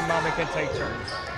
Mommy can take turns.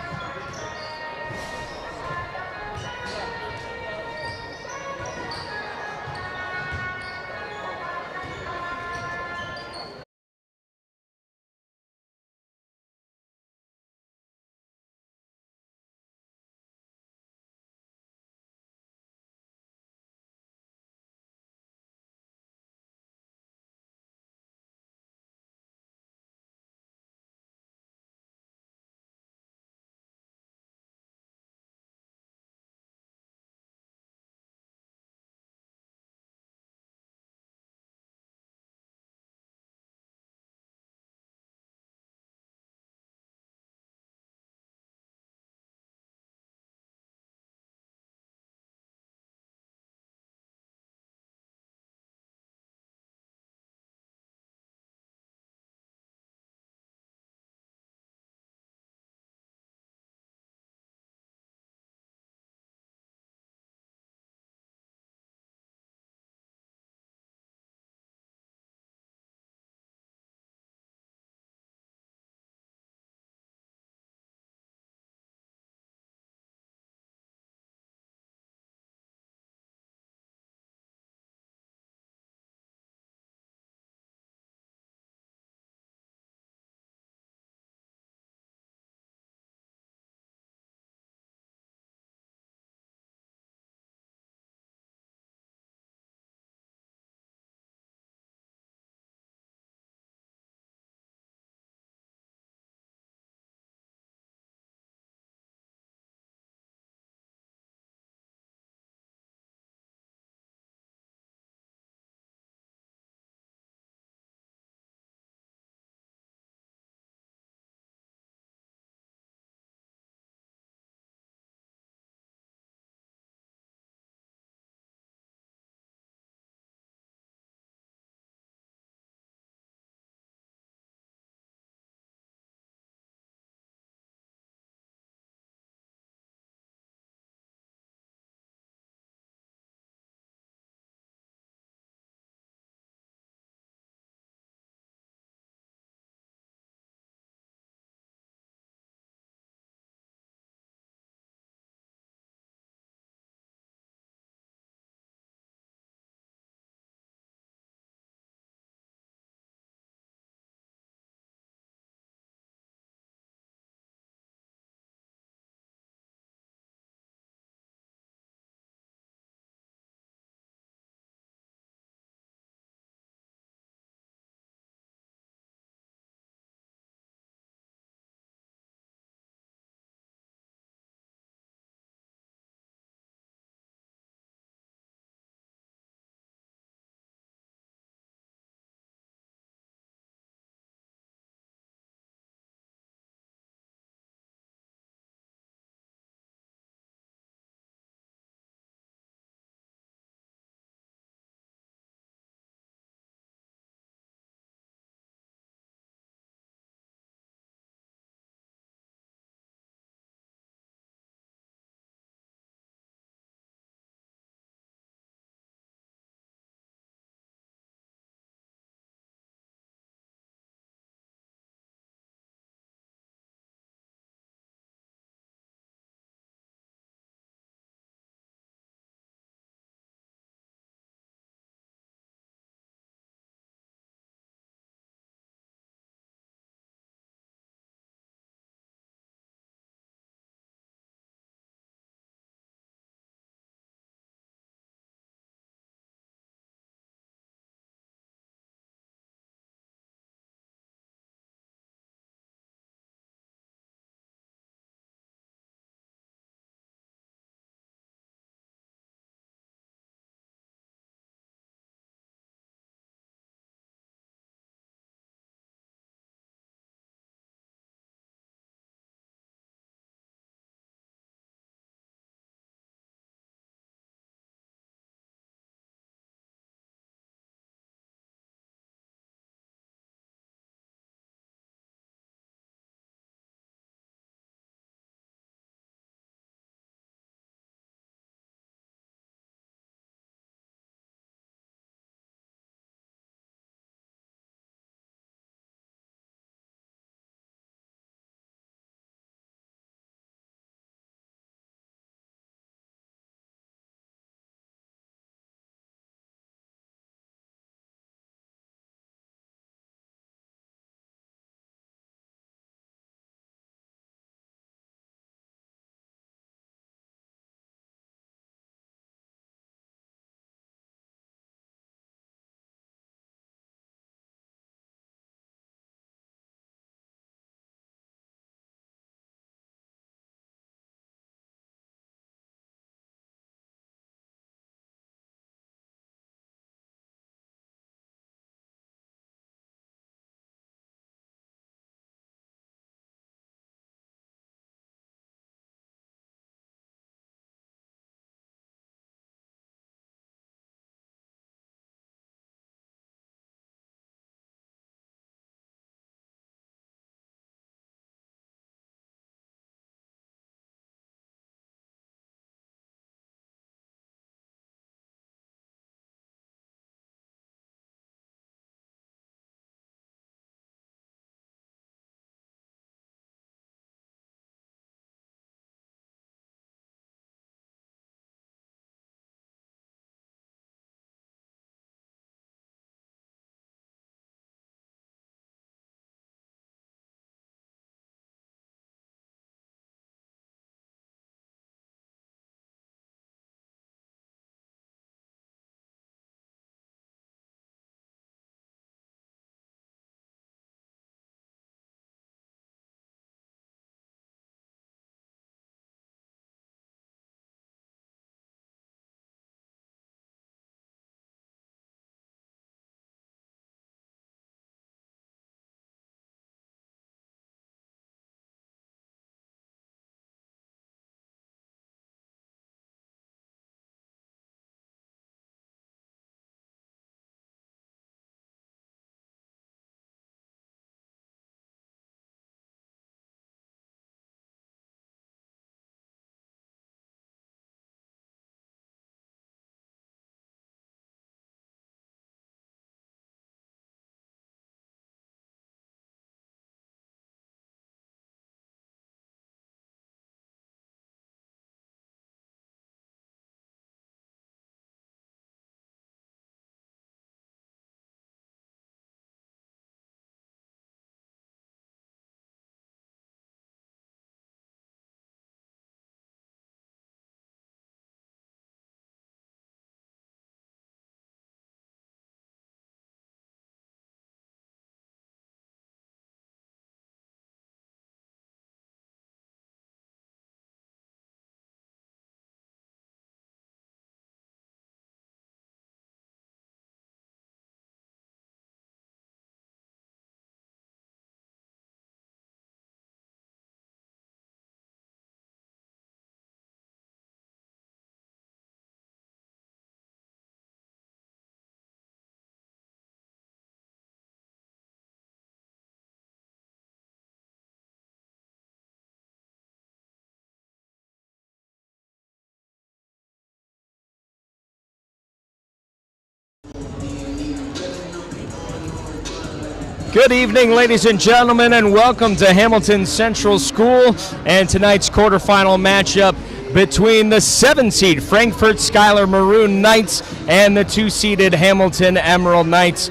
Good evening, ladies and gentlemen, and welcome to Hamilton Central School and tonight's quarterfinal matchup between the 7-seed Frankfort-Schuyler Maroon Knights and the 2-seeded Hamilton Emerald Knights.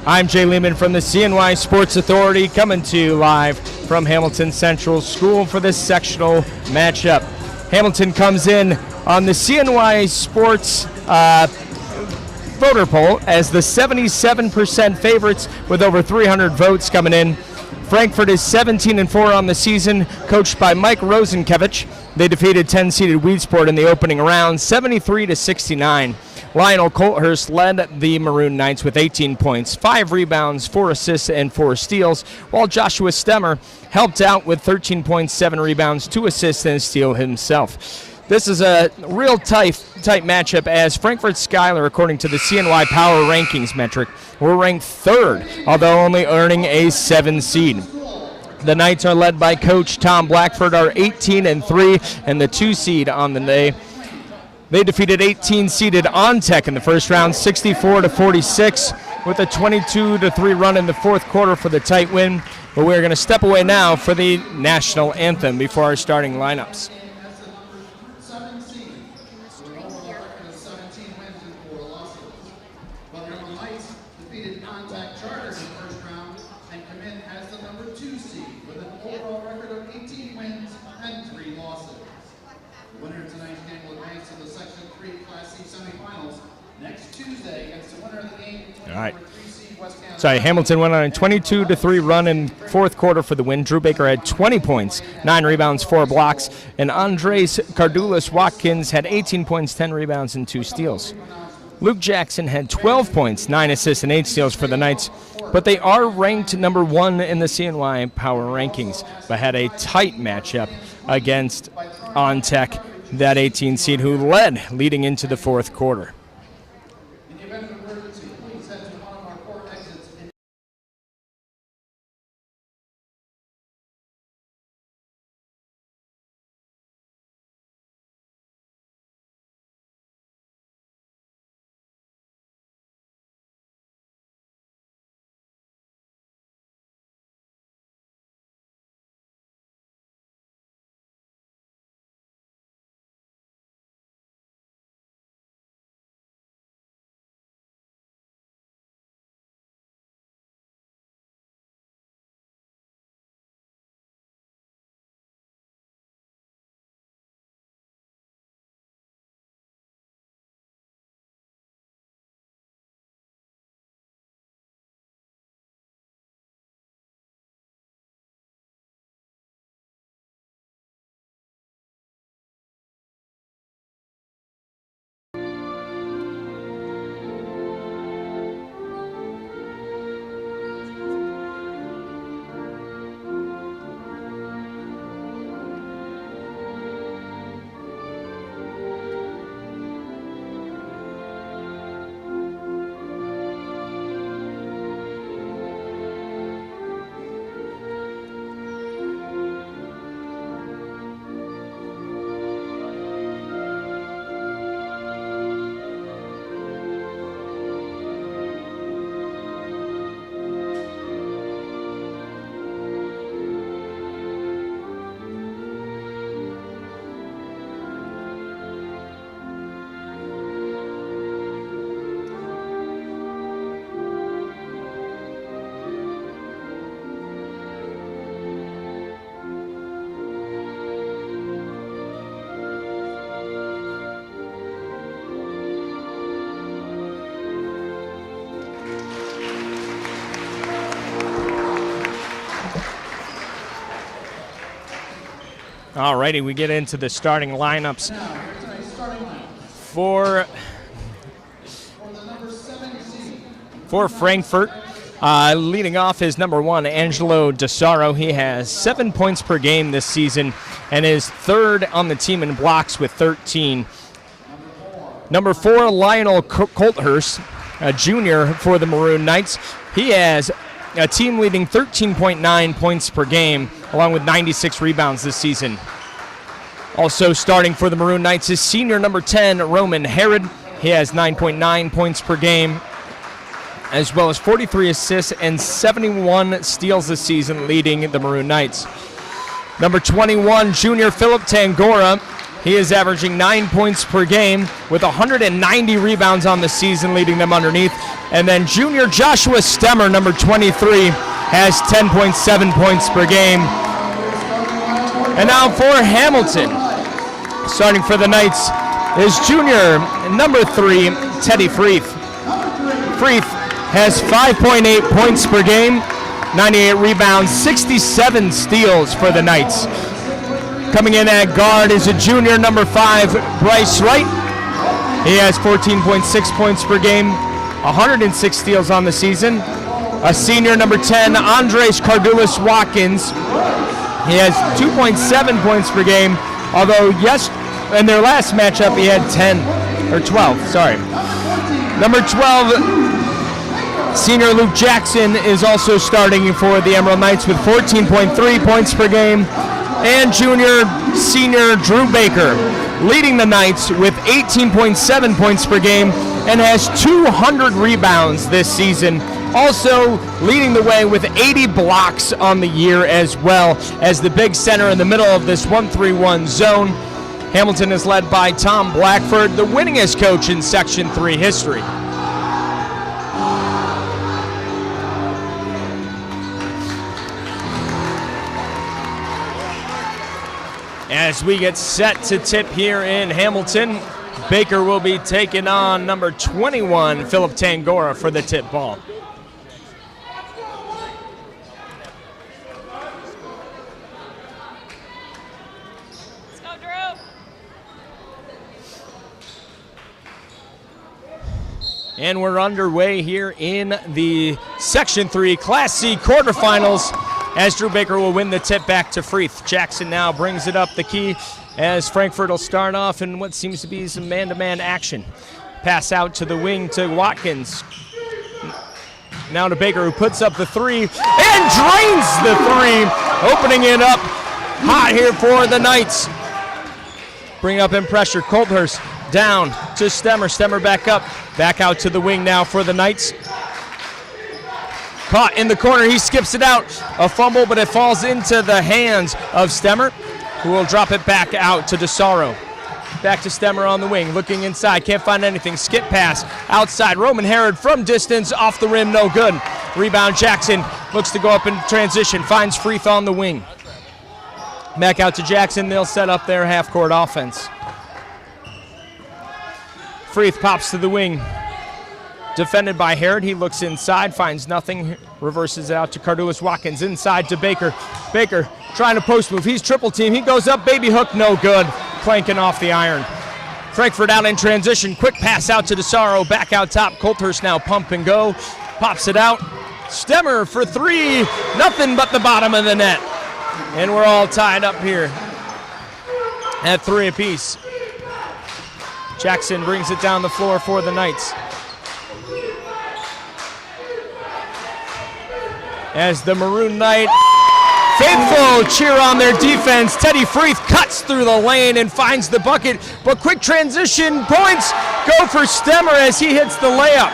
I'm Jay Lehman from the CNY Sports Authority, coming to you live from Hamilton Central School for this sectional matchup. Hamilton comes in on the CNY Sports voter poll as the 77% favorites with over 300 votes coming in. Frankfort is 17-4 on the season, coached by Mike Rosenkevich. They defeated 10-seeded Weedsport in the opening round, 73-69. Lionel Colthurst led the Maroon Knights with 18 points, 5 rebounds, 4 assists, and 4 steals, while Joshua Stemmer helped out with 13 points, 7 rebounds, 2 assists, and a steal himself. This is a real tight matchup as Frankfort-Schuyler, according to the CNY Power Rankings metric, were ranked 3rd, although only earning a 7 seed. The Knights are led by Coach Tom Blackford, are 18-3, and the 2 seed on the day. They defeated 18-seeded OnTech in the first round, 64-46, with a 22-3 run in the fourth quarter for the tight win. But we're going to step away now for the national anthem before our starting lineups. All right. Hamilton went on a 22-3 run in fourth quarter for the win. Drew Baker had 20 points, 9 rebounds, 4 blocks, and Andres Cardulas-Watkins had 18 points, 10 rebounds, and 2 steals. Luke Jackson had 12 points, 9 assists, and 8 steals for the Knights, but they are ranked number 1 in the CNY Power Rankings, but had a tight matchup against OnTech, that 18 seed who led leading into the fourth quarter. All righty, we get into the starting lineups for Frankfort. Leading off is number 1, Angelo DeSaro. He has 7 points per game this season and is 3rd on the team in blocks with 13. Number 4, Lionel Colthurst, a junior for the Maroon Knights. He has a team-leading 13.9 points per game, along with 96 rebounds this season. Also starting for the Maroon Knights is senior number 10, Roman Herod. He has 9.9 points per game. as well as 43 assists and 71 steals this season, leading the Maroon Knights. Number 21, junior Philip Tangora. He is averaging 9 points per game with 190 rebounds on the season, leading them underneath. And then junior Joshua Stemmer, number 23, has 10.7 points per game. And now for Hamilton. Starting for the Knights is junior number 3, Teddy Freeth. Freeth has 5.8 points per game, 98 rebounds, 67 steals for the Knights. Coming in at guard is a junior number 5, Bryce Wright. He has 14.6 points per game, 106 steals on the season. A senior number 10, Andres Cardulis Watkins. He has 2.7 points per game, although in their last matchup he had 12, sorry. Number 12, senior Luke Jackson is also starting for the Emerald Knights with 14.3 points per game. And senior Drew Baker leading the Knights with 18.7 points per game and has 200 rebounds this season. Also leading the way with 80 blocks on the year, as well as the big center in the middle of this 1-3-1 zone. Hamilton is led by Tom Blackford, the winningest coach in Section 3 history. As we get set to tip here in Hamilton, Baker will be taking on number 21, Philip Tangora, for the tip ball. Let's go, Drew. And we're underway here in the Section 3 Class C quarterfinals, as Drew Baker will win the tip back to Freeth. Jackson now brings it up the key as Frankfort will start off in what seems to be some man-to-man action. Pass out to the wing to Watkins. Now to Baker, who puts up the 3 and drains the 3, opening it up hot here for the Knights. Bring up in pressure. Colthurst down to Stemmer. Stemmer back up. Back out to the wing now for the Knights. Caught in the corner, he skips it out. A fumble, but it falls into the hands of Stemmer, who will drop it back out to DeSaro. Back to Stemmer on the wing, looking inside, can't find anything. Skip pass outside. Roman Herod from distance, off the rim, no good. Rebound, Jackson looks to go up in transition, finds Freeth on the wing. Back out to Jackson, they'll set up their half-court offense. Freeth pops to the wing. Defended by Herod, he looks inside, finds nothing, reverses it out to Cardulis Watkins, inside to Baker. Baker trying to post move, he's triple team, he goes up, baby hook, no good, clanking off the iron. Frankfort out in transition, quick pass out to DeSaro, back out top, Colthurst now pump and go, pops it out. Stemmer for 3, nothing but the bottom of the net. And we're all tied up here at 3 apiece. Jackson brings it down the floor for the Knights. As the Maroon Knight faithful cheer on their defense, Teddy Freeth cuts through the lane and finds the bucket, but quick transition points go for Stemmer as he hits the layup.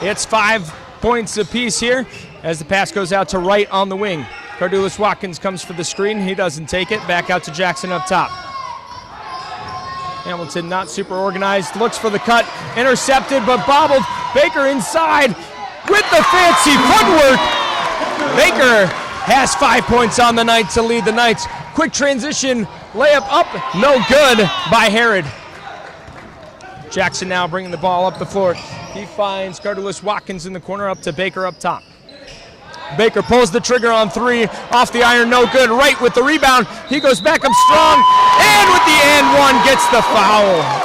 It's 5 points apiece here as the pass goes out to Wright on the wing. Cardulis Watkins comes for the screen, he doesn't take it, back out to Jackson up top. Hamilton not super organized, looks for the cut, intercepted but bobbled. Baker inside with the fancy footwork. Baker has 5 points on the night to lead the Knights. Quick transition, layup up, no good by Herod. Jackson now bringing the ball up the floor. He finds Cardulis Watkins in the corner, up to Baker up top. Baker pulls the trigger on 3, off the iron, no good. Right with the rebound, he goes back up strong, and with the and one gets the foul.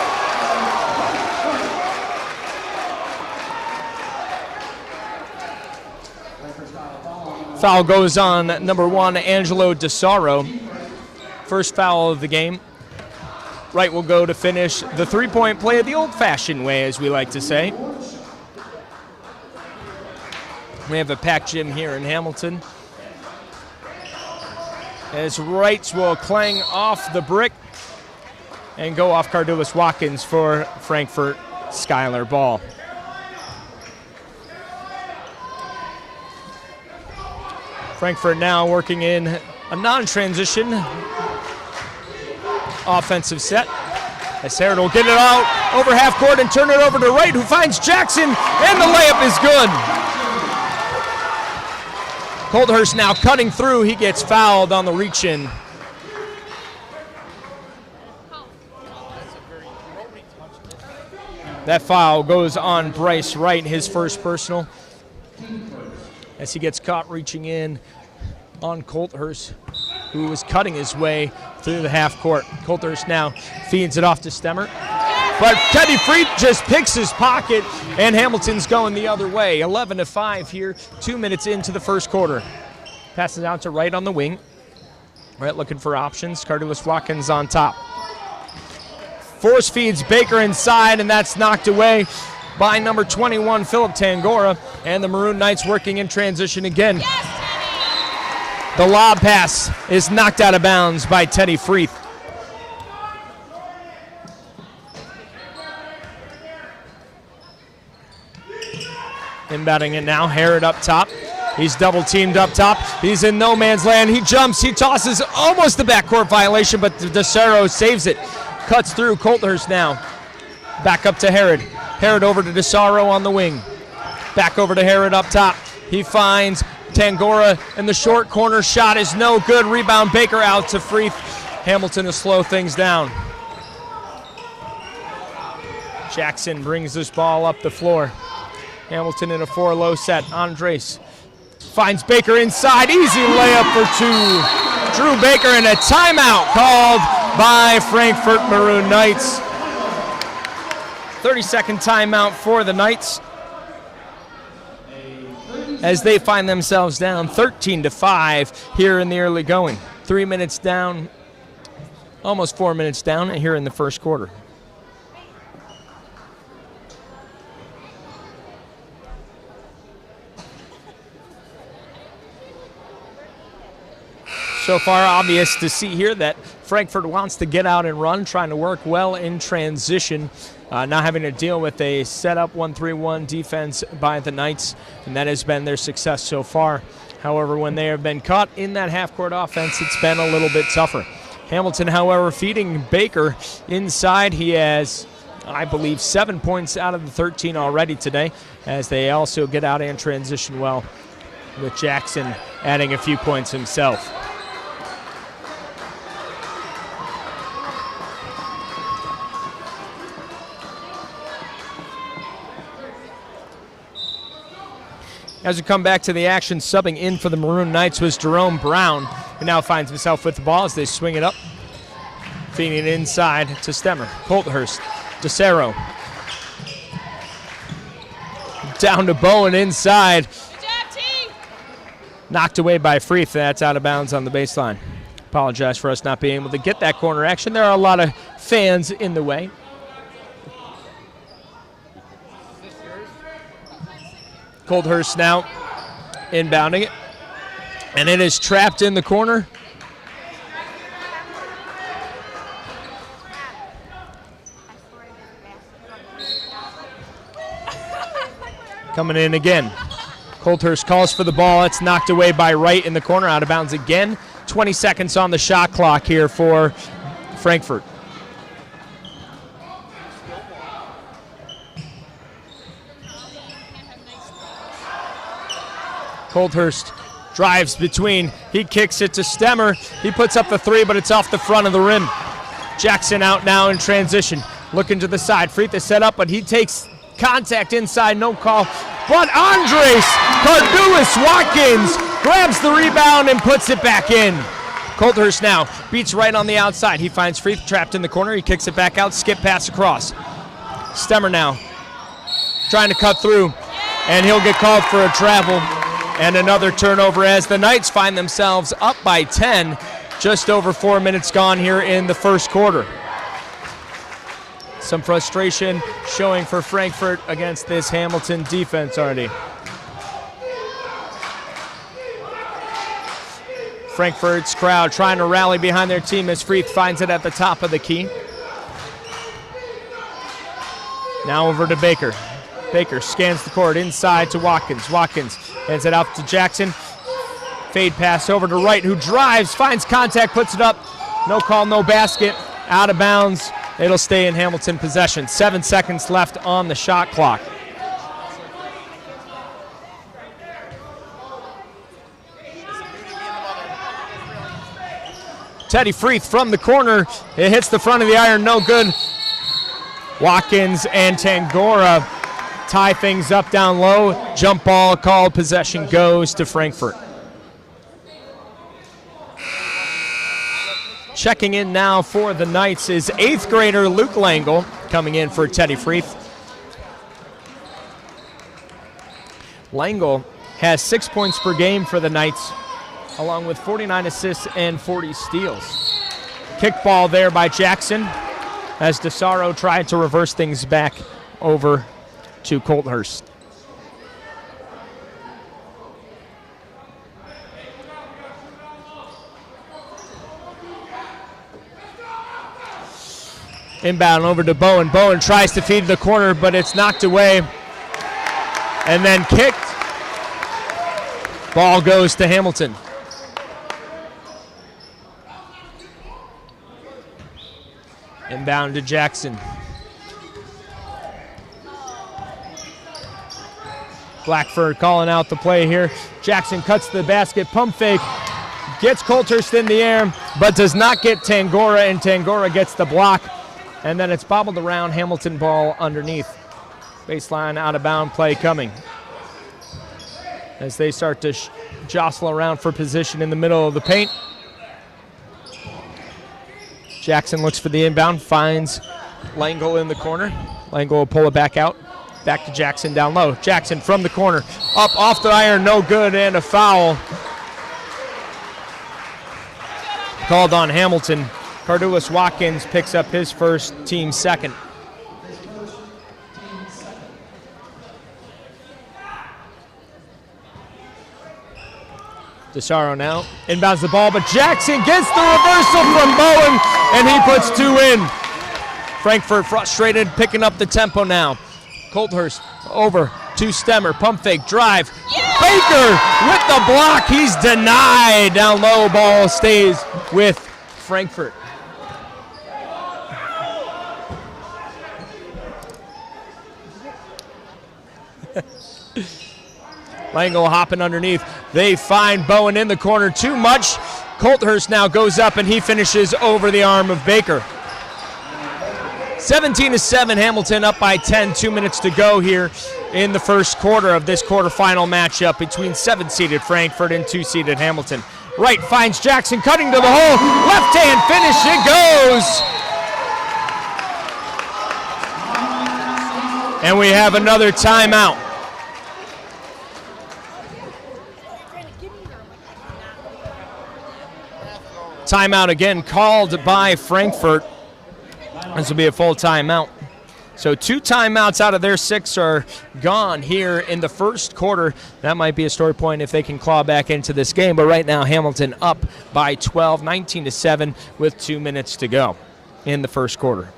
Foul goes on number 1, Angelo DeSaro. First foul of the game. Wright will go to finish the three-point play the old-fashioned way, as we like to say. We have a packed gym here in Hamilton. As Wright will clang off the brick and go off Cardulis Watkins for Frankfort-Schuyler ball. Frankfort now working in a non-transition offensive set. As Herod will get it out over half court and turn it over to Wright, who finds Jackson, and the layup is good. Colthurst now cutting through. He gets fouled on the reach-in. That foul goes on Bryce Wright, his first personal, as he gets caught reaching in on Colthurst, who was cutting his way through the half court. Colthurst now feeds it off to Stemmer, but Teddy Freeth just picks his pocket, and Hamilton's going the other way. 11-5 here, 2 minutes into the first quarter. Passes out to Wright on the wing. Wright looking for options. Cardulas Watkins on top. Force feeds Baker inside, and that's knocked away by number 21, Philip Tangora, and the Maroon Knights working in transition again. The lob pass is knocked out of bounds by Teddy Freeth. Inbounding it now, Herod up top. He's double teamed up top. He's in no man's land. He jumps, he tosses, almost the backcourt violation, but DeSero saves it. Cuts through. Colthurst now. Back up to Herod. Herod over to DeSaro on the wing. Back over to Herod up top. He finds Tangora, and the short corner shot is no good. Rebound Baker out to Freeth. Hamilton to slow things down. Jackson brings this ball up the floor. Hamilton in a 4-low set. Andres finds Baker inside. Easy layup for two. Drew Baker, and a timeout called by Frankfort Maroon Knights. 30-second timeout for the Knights as they find themselves down 13-5 here in the early going. 3 minutes down, almost 4 minutes down here in the first quarter. So far, obvious to see here that Frankfort wants to get out and run, trying to work well in transition, not having to deal with a set-up 1-3-1 defense by the Knights, and that has been their success so far. However, when they have been caught in that half-court offense, it's been a little bit tougher. Hamilton, however, feeding Baker inside. He has, I believe, 7 points out of the 13 already today, as they also get out and transition well, with Jackson adding a few points himself. As we come back to the action, subbing in for the Maroon Knights was Jerome Brown, who now finds himself with the ball as they swing it up. Feeding it inside to Stemmer. Colthurst, DeSero. Down to Bowen inside. Good job, T. Knocked away by Freeth. That's out of bounds on the baseline. Apologize for us not being able to get that corner action. There are a lot of fans in the way. Colthurst now inbounding it, and it is trapped in the corner. Coming in again. Colthurst calls for the ball. It's knocked away by Wright in the corner, out of bounds again. 20 seconds on the shot clock here for Frankfort. Colthurst drives between. He kicks it to Stemmer. He puts up the three, but it's off the front of the rim. Jackson out now in transition. Looking to the side. Freeth is set up, but he takes contact inside. No call. But Andres Cardulas Watkins grabs the rebound and puts it back in. Colthurst now beats right on the outside. He finds Freeth trapped in the corner. He kicks it back out. Skip pass across. Stemmer now trying to cut through, and he'll get called for a travel. And another turnover as the Knights find themselves up by 10. Just over 4 minutes gone here in the first quarter. Some frustration showing for Frankfort against this Hamilton defense already. Frankfort's crowd trying to rally behind their team as Freeth finds it at the top of the key. Now over to Baker. Baker scans the court inside to Watkins. Watkins hands it out to Jackson. Fade pass over to Wright, who drives, finds contact, puts it up. No call, no basket. Out of bounds. It'll stay in Hamilton possession. 7 seconds left on the shot clock. Teddy Freeth from the corner. It hits the front of the iron, no good. Watkins and Tangora tie things up down low. Jump ball called. Possession goes to Frankfort. Checking in now for the Knights is 8th grader Luke Langle coming in for Teddy Freeth. Langle has 6 points per game for the Knights, along with 49 assists and 40 steals. Kickball there by Jackson as DeSaro tried to reverse things back over to Colthurst. Inbound over to Bowen. Bowen tries to feed the corner, but it's knocked away and then kicked. Ball goes to Hamilton. Inbound to Jackson. Blackford calling out the play here. Jackson cuts the basket, pump fake, gets Colthurst in the air, but does not get Tangora, and Tangora gets the block. And then it's bobbled around, Hamilton ball underneath. Baseline out of bound play coming as they start to jostle around for position in the middle of the paint. Jackson looks for the inbound, finds Langle in the corner. Langle will pull it back out. Back to Jackson down low. Jackson from the corner, up off the iron, no good, and a foul called on Hamilton. Cardulas Watkins picks up his first, team second. DeSaro now inbounds the ball, but Jackson gets the reversal from Bowen, and he puts 2 in. Frankfort frustrated, picking up the tempo now. Colthurst over to Stemmer, pump fake, drive. Yeah! Baker with the block, he's denied. Down low, ball stays with Frankfort. Langle hopping underneath. They find Bowen in the corner, too much. Colthurst now goes up and he finishes over the arm of Baker. 17-7, Hamilton up by 10, 2 minutes to go here in the first quarter of this quarterfinal matchup between 7-seeded Frankfort and 2-seeded Hamilton. Wright finds Jackson cutting to the hole, left hand finish, it goes! And we have another timeout. Timeout again called by Frankfort. This will be a full timeout. So 2 timeouts out of their 6 are gone here in the first quarter. That might be a story point if they can claw back into this game. But right now, Hamilton up by 12, 19-7 with 2 minutes to go in the first quarter.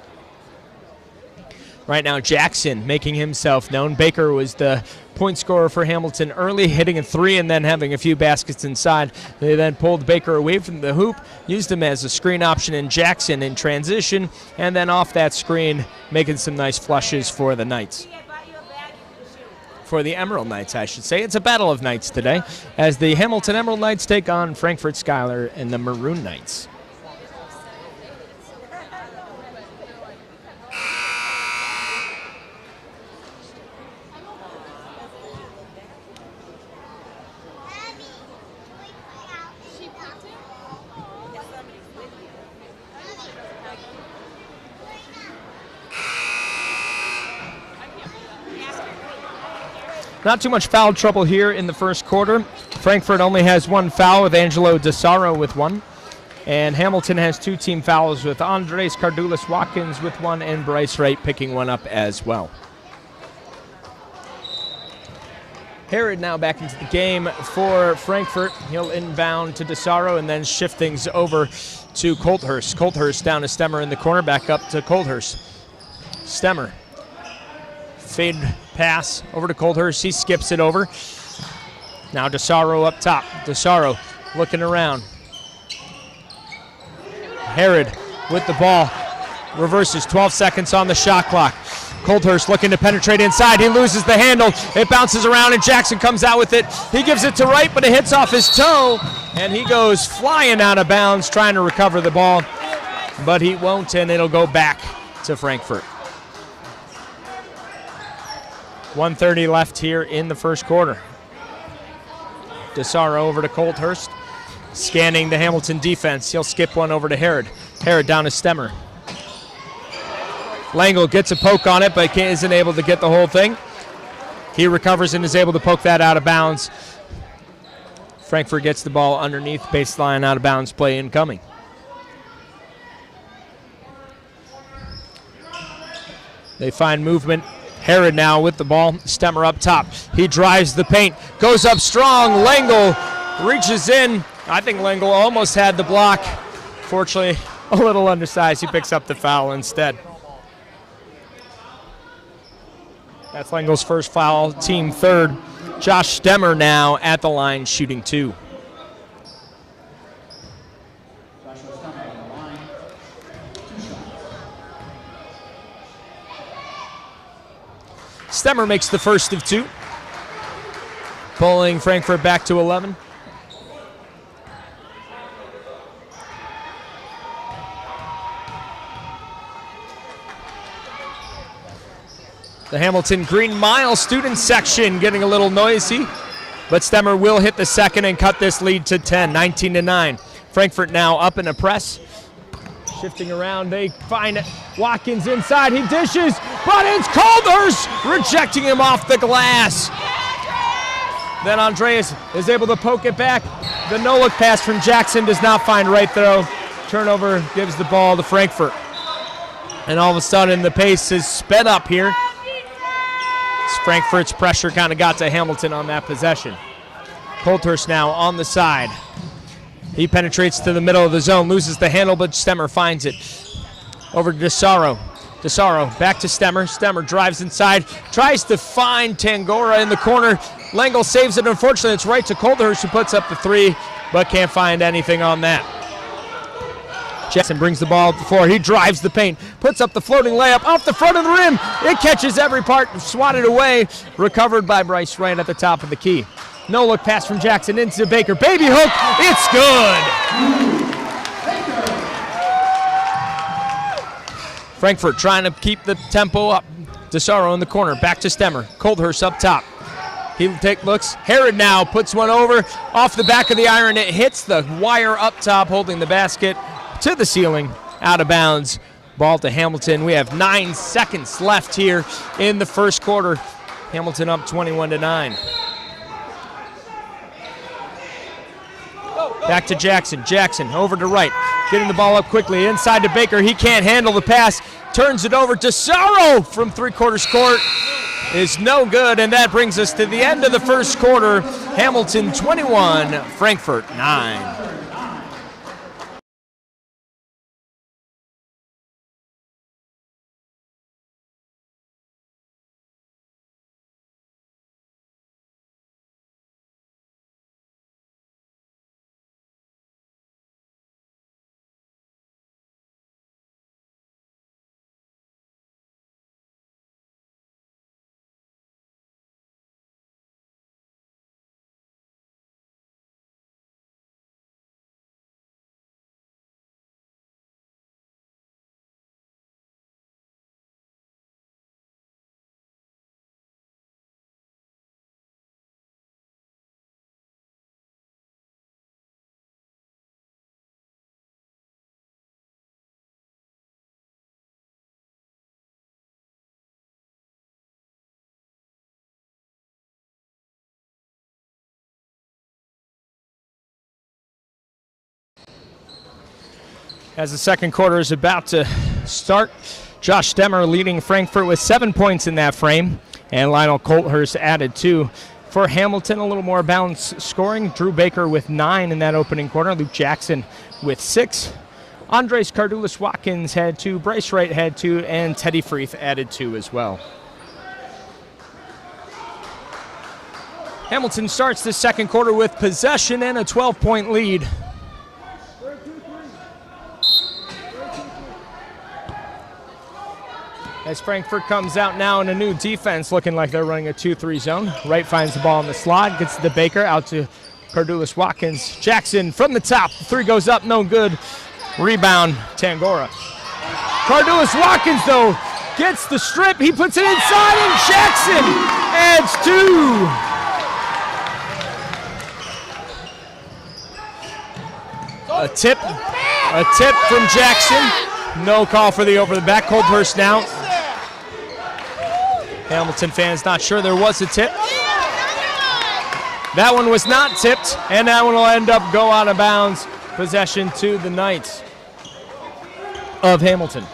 Right now, Jackson making himself known. Baker was the point scorer for Hamilton early, hitting a 3 and then having a few baskets inside. They then pulled Baker away from the hoop, used him as a screen option, and Jackson in transition, and then off that screen, making some nice flushes for the Knights. For the Emerald Knights, I should say. It's a battle of Knights today, as the Hamilton Emerald Knights take on Frankfort-Schuyler and the Maroon Knights. Not too much foul trouble here in the first quarter. Frankfort only has 1 foul with Angelo DeSaro with 1. And Hamilton has 2 team fouls with Andres Cardulas Watkins with 1 and Bryce Wright picking 1 up as well. Herod now back into the game for Frankfort. He'll inbound to DeSaro and then shift things over to Colthurst. Colthurst down to Stemmer in the corner, back up to Colthurst. Stemmer. Fade pass over to Colthurst. He skips it over. Now DeSaro up top. DeSaro looking around. Herod with the ball. Reverses, 12 seconds on the shot clock. Coldhurst looking to penetrate inside. He loses the handle. It bounces around and Jackson comes out with it. He gives it to Wright, but it hits off his toe. And he goes flying out of bounds trying to recover the ball. But he won't, and it'll go back to Frankfort. 1:30 left here in the first quarter. DeSaro over to Coldhurst. Scanning the Hamilton defense. He'll skip one over to Herod. Herod down to Stemmer. Langle gets a poke on it, but isn't able to get the whole thing. He recovers and is able to poke that out of bounds. Frankfort gets the ball underneath baseline, out of bounds play incoming. They find movement. Herod now with the ball. Stemmer up top. He drives the paint. Goes up strong. Langle reaches in. I think Langle almost had the block. Fortunately, a little undersized. He picks up the foul instead. That's Langle's first foul, team third. Josh Stemmer now at the line shooting 2. Stemmer makes the first of 2, pulling Frankfort back to 11. The Hamilton Green Mile student section getting a little noisy, but Stemmer will hit the second and cut this lead to 10, 19-9. Frankfort now up in a press. Shifting around, they find Watkins inside, he dishes, but it's Coldhurst rejecting him off the glass. Then Andreas is able to poke it back. The no-look pass from Jackson does not find Wright though. Turnover gives the ball to Frankfort. And all of a sudden the pace is sped up here. Frankfort's pressure kind of got to Hamilton on that possession. Coldhurst now on the side. He penetrates to the middle of the zone, loses the handle, but Stemmer finds it. Over to DeSaro. DeSaro back to Stemmer. Stemmer drives inside, tries to find Tangora in the corner. Langle saves it. Unfortunately, it's right to Coldhurst, who puts up the 3, but can't find anything on that. Jackson brings the ball to the floor. He drives the paint, puts up the floating layup off the front of the rim. It catches every part, swatted away, recovered by Bryce Wright at the top of the key. No look pass from Jackson into Baker. Baby hook, it's good. Frankfort trying to keep the tempo up. DeSaro in the corner, back to Stemmer. Coldhurst up top. He looks. Herod now puts one over off the back of the iron. It hits the wire up top, holding the basket to the ceiling, out of bounds. Ball to Hamilton. We have 9 seconds left here in the first quarter. Hamilton up 21-9. Back to Jackson. Jackson over to Wright. Getting the ball up quickly. Inside to Baker. He can't handle the pass. Turns it over to DeSaro from three-quarters court. Is no good, and that brings us to the end of the first quarter. Hamilton 21, Frankfort 9. As the second quarter is about to start, Josh Stemmer leading Frankfort with 7 points in that frame, and Lionel Coldhurst added 2. For Hamilton, a little more balanced scoring. Drew Baker with 9 in that opening quarter. Luke Jackson with 6. Andres Cardulis-Watkins had 2. Bryce Wright had 2. And Teddy Freeth added 2 as well. Hamilton starts the second quarter with possession and a 12-point lead. As Frankfort comes out now in a new defense, looking like they're running a 2-3 zone. Wright finds the ball in the slot, gets to Baker, out to Cardulas Watkins. Jackson from the top, three goes up, no good. Rebound, Tangora. Cardulas Watkins, though, gets the strip, he puts it inside, and Jackson adds two. A tip from Jackson. No call for the over the back. Coldhurst now. Hamilton fans not sure there was a tip. That one was not tipped, and that one will end up go out of bounds. Possession to the Knights of Hamilton.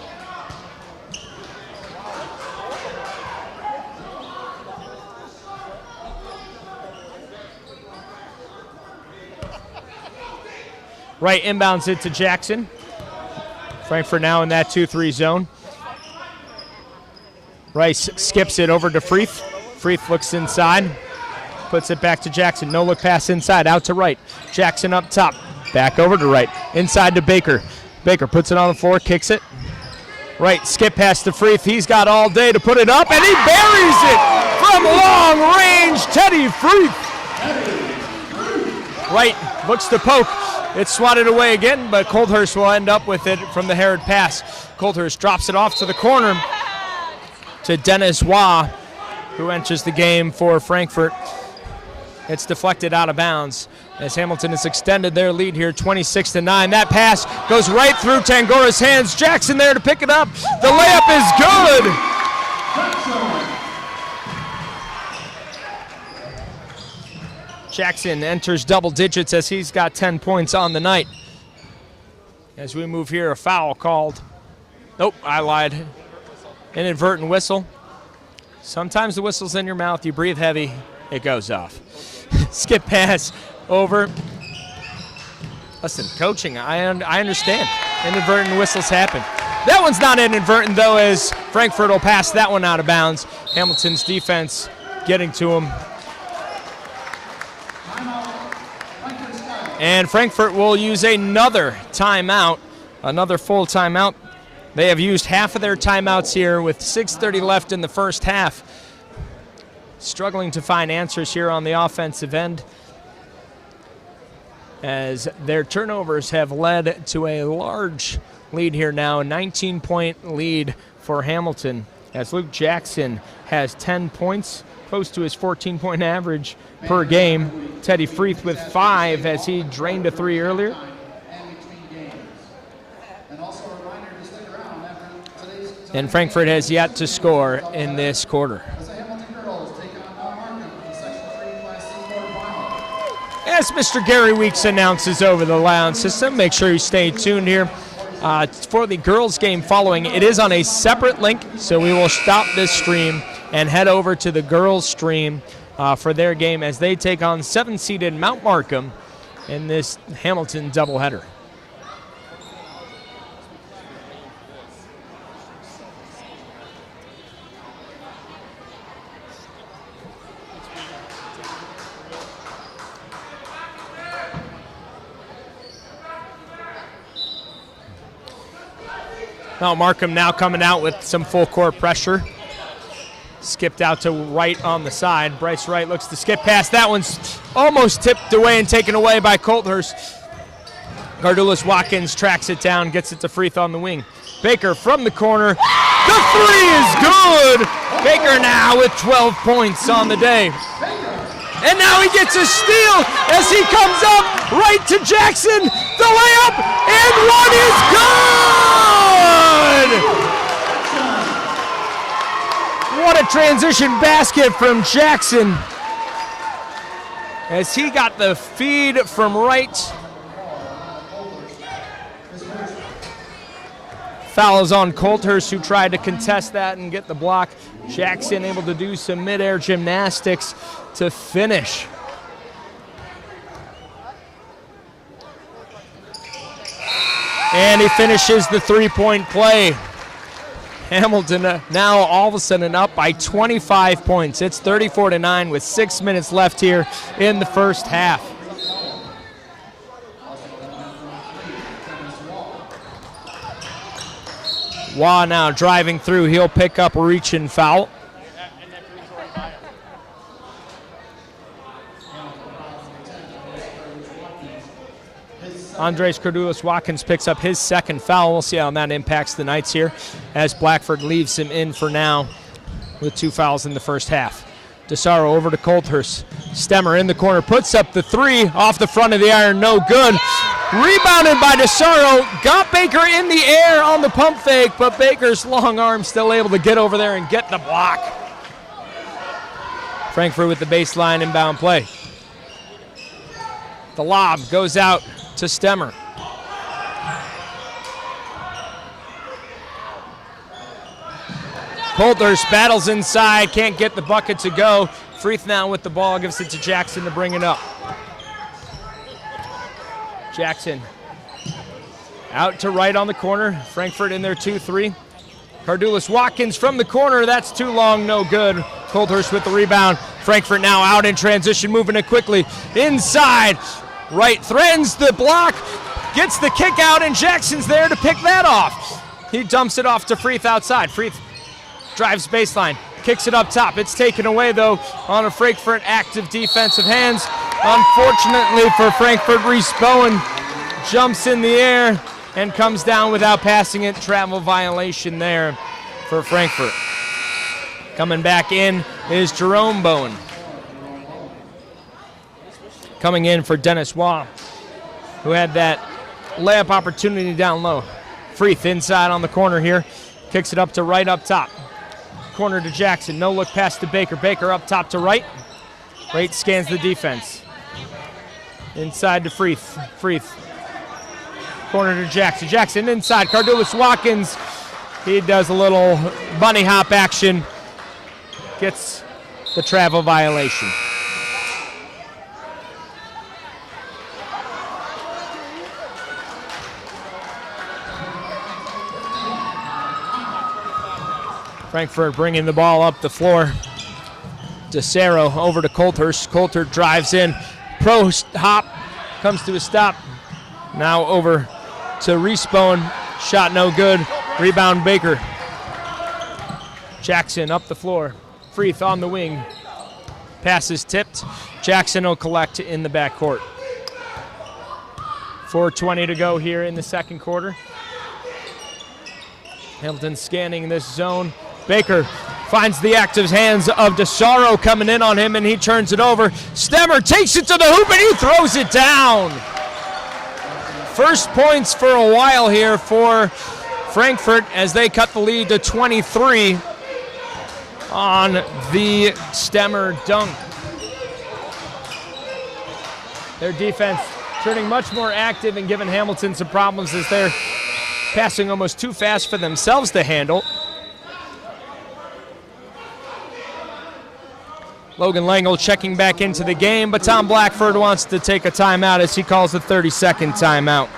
Wright inbounds it to Jackson. Frankfort now in that 2-3 zone. Rice skips it over to Freeth. Freeth looks inside, puts it back to Jackson. No look pass inside, out to Wright. Jackson up top, back over to Wright. Inside to Baker. Baker puts it on the floor, kicks it. Wright skip pass to Freeth. He's got all day to put it up, and he buries it from long range. Teddy Freeth. Wright looks to poke. It's swatted away again, but Coldhurst will end up with it from the Herod pass. Coldhurst drops it off to the corner to Dennis Waugh, who enters the game for Frankfort. It's deflected out of bounds as Hamilton has extended their lead here 26-9. That pass goes right through Tangora's hands. Jackson there to pick it up. The layup is good. Jackson enters double digits as he's got 10 points on the night. As we move here, a foul called. Nope, I lied. Inadvertent whistle. Sometimes the whistle's in your mouth, you breathe heavy, it goes off. Skip pass over. Listen, coaching, I understand. Inadvertent whistles happen. That one's not inadvertent, though, as Frankfort will pass that one out of bounds. Hamilton's defense getting to him. And Frankfort will use another timeout, another full timeout. They have used half of their timeouts here with 6:30 left in the first half. Struggling to find answers here on the offensive end, as their turnovers have led to a large lead here now, a 19-point lead for Hamilton, as Luke Jackson has 10 points, close to his 14-point average per game. Teddy Freeth with 5 as he drained a 3 earlier. And Frankfort has yet to score in this quarter. As Mr. Gary Weeks announces over the lounge system, make sure you stay tuned here for the girls' game following. It is on a separate link, so we will stop this stream and head over to the girls' stream for their game as they take on 7-seeded Mount Markham in this Hamilton doubleheader. Mount Markham now coming out with some full court pressure. Skipped out to Wright on the side. Bryce Wright looks to skip past. That one's almost tipped away and taken away by Coldhurst. Cardulas Watkins tracks it down, gets it to Freeth on the wing. Baker from the corner. The three is good. Baker now with 12 points on the day. And now he gets a steal as he comes up right to Jackson. The layup, and one is good! What a transition basket from Jackson as he got the feed from Wright. Foul is on Coldhurst, who tried to contest that and get the block. Jackson able to do some midair gymnastics to finish. And he finishes the three-point play. Hamilton now all of a sudden up by 25 points. It's 34-9 with 6 minutes left here in the first half. Waugh now driving through. He'll pick up a reach and foul. Andres Cordulis-Watkins picks up his second foul. We'll see how that impacts the Knights here as Blackford leaves him in for now with 2 fouls in the first half. DeSaro over to Colthurst. Stemmer in the corner, puts up the 3 off the front of the iron, no good. Rebounded by DeSaro, got Baker in the air on the pump fake, but Baker's long arm still able to get over there and get the block. Frankfort with the baseline inbound play. The lob goes out to Stemmer. Colthurst battles inside, can't get the bucket to go. Freeth now with the ball, gives it to Jackson to bring it up. Jackson out to right on the corner. Frankfort in their 2-3. Cordulis-Watkins from the corner, that's too long, no good. Colthurst with the rebound. Frankfort now out in transition, moving it quickly. Inside, right, threatens the block, gets the kick out, and Jackson's there to pick that off. He dumps it off to Freeth outside. Freeth drives baseline, kicks it up top. It's taken away, though, on a Frankfort active defensive hands. Unfortunately for Frankfort, Reese Bowen jumps in the air and comes down without passing it. Travel violation there for Frankfort. Coming back in is Jerome Bowen. Coming in for Dennis Waugh, who had that layup opportunity down low. Freeth inside on the corner here. Kicks it up to right up top. Corner to Jackson. No look pass to Baker. Baker up top to right. Right scans the defense. Inside to Freeth. Freeth. Corner to Jackson. Jackson inside. Cordulis-Watkins. He does a little bunny hop action. Gets the travel violation. Frankfort bringing the ball up the floor. DeSaro over to Colthurst. Colthurst drives in. Pro hop. Comes to a stop. Now over to Reese Bowen. Shot no good. Rebound Baker. Jackson up the floor. Freeth on the wing. Pass is tipped. Jackson will collect in the backcourt. 4:20 to go here in the second quarter. Hamilton scanning this zone. Baker finds the active hands of DeSaro coming in on him, and he turns it over. Stemmer takes it to the hoop, and he throws it down. First points for a while here for Frankfort as they cut the lead to 23 on the Stemmer dunk. Their defense turning much more active and giving Hamilton some problems as they're passing almost too fast for themselves to handle. Logan Langle checking back into the game, but Tom Blackford wants to take a timeout as he calls a 30-second timeout.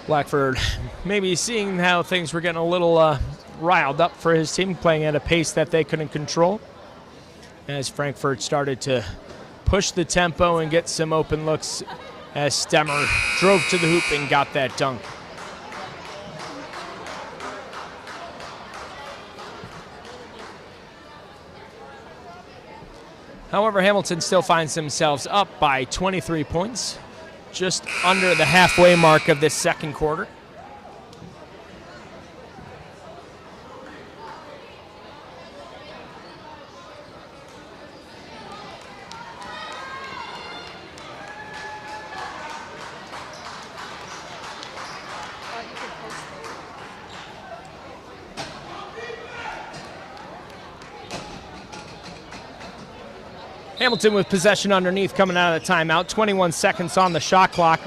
Blackford maybe seeing how things were getting a little riled up for his team, playing at a pace that they couldn't control. As Frankfort started to push the tempo and get some open looks as Stemmer drove to the hoop and got that dunk. However, Hamilton still finds themselves up by 23 points, just under the halfway mark of this second quarter. Hamilton with possession underneath coming out of the timeout. 21 seconds on the shot clock.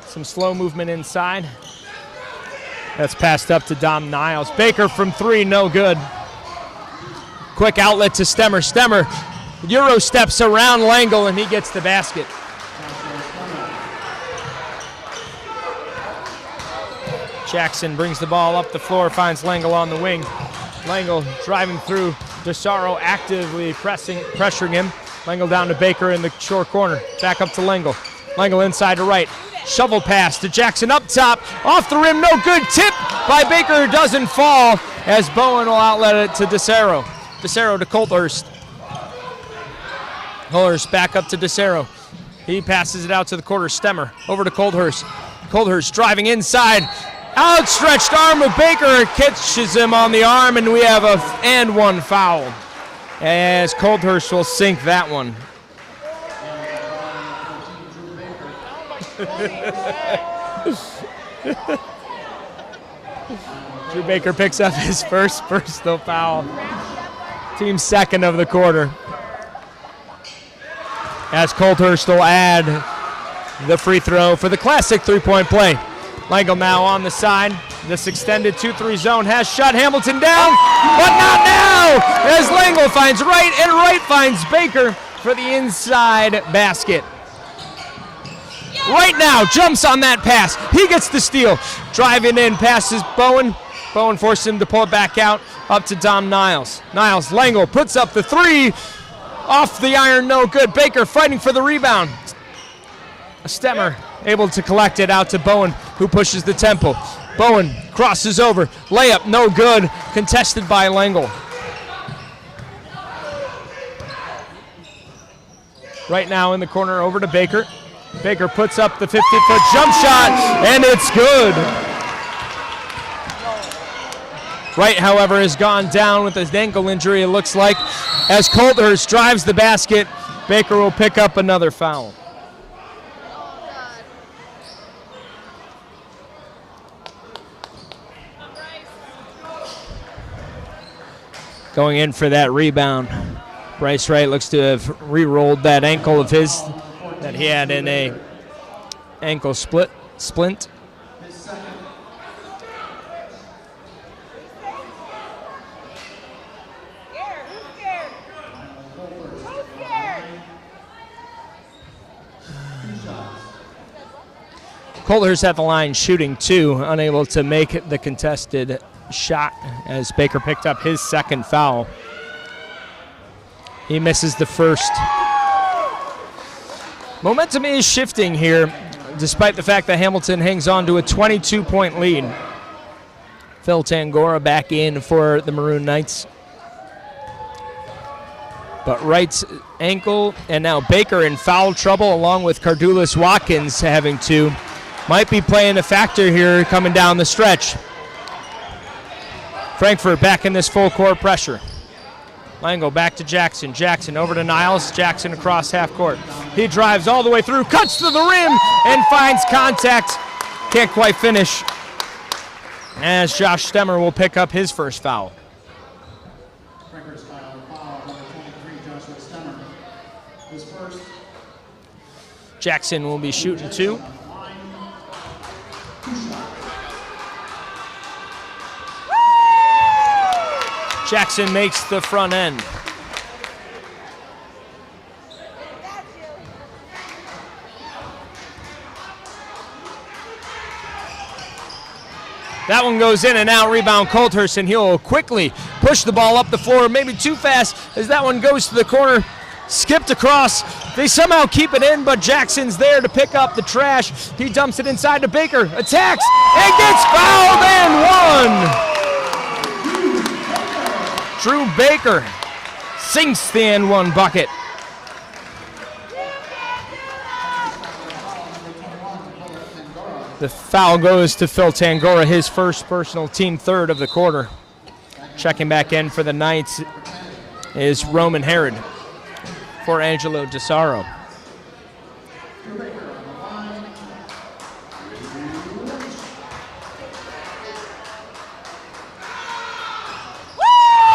Some slow movement inside. That's passed up to Dom Niles. Baker from 3, no good. Quick outlet to Stemmer. Stemmer Euro steps around Langle and he gets the basket. Jackson brings the ball up the floor, finds Langle on the wing. Langle driving through. DeSaro actively pressuring him. Langle down to Baker in the short corner. Back up to Langle. Langle inside to right. Shovel pass to Jackson up top. Off the rim, no good. Tip by Baker, doesn't fall as Bowen will outlet it to DeSaro. DeSaro to Colthurst. Colthurst back up to DeSaro. He passes it out to the quarter stemmer. Over to Colthurst. Colthurst driving inside. Outstretched arm of Baker catches him on the arm, and we have a and one foul. As Colthurst will sink that one. Drew Baker picks up his first personal foul. Team second of the quarter. As Colthurst will add the free throw for the classic three-point play. Langle now on the side. This extended 2-3 zone has shut Hamilton down, but not now, as Langle finds right, and right finds Baker for the inside basket. Right now, jumps on that pass. He gets the steal. Driving in, passes Bowen. Bowen forces him to pull it back out, up to Dom Niles. Niles, Langle puts up the three. Off the iron, no good. Baker fighting for the rebound. A stemmer able to collect it out to Bowen, who pushes the tempo. Bowen crosses over. Layup, no good. Contested by Langle. Right now in the corner, over to Baker. Baker puts up the 50-foot jump shot, and it's good. Wright, however, has gone down with his ankle injury, it looks like. As Colthurst drives the basket, Baker will pick up another foul. Going in for that rebound. Bryce Wright looks to have re-rolled that ankle of his that he had in a ankle splint. Colthurst at the line shooting two, unable to make the contested shot as Baker picked up his second foul. He misses the first. Momentum is shifting here, despite the fact that Hamilton hangs on to a 22-point lead. Phil Tangora back in for the Maroon Knights. But Wright's ankle, and now Baker in foul trouble, along with Cardulas Watkins having two, might be playing a factor here coming down the stretch. Frankfort back in this full court pressure. Langle back to Jackson. Jackson over to Niles. Jackson across half court. He drives all the way through, cuts to the rim, and finds contact. Can't quite finish. As Josh Stemmer will pick up his first foul. Frankfort-Schuyler foul, number 23, Joshua Stemmer. His first. Jackson will be shooting two. Jackson makes the front end. That one goes in and out. Rebound Colthurst, and he'll quickly push the ball up the floor, maybe too fast as that one goes to the corner. Skipped across. They somehow keep it in, but Jackson's there to pick up the trash. He dumps it inside to Baker. Attacks and gets fouled and one. Drew Baker sinks the and one bucket. The foul goes to Phil Tangora, his first personal, team third of the quarter. Checking back in for the Knights is Roman Herod for Angelo DeSaro.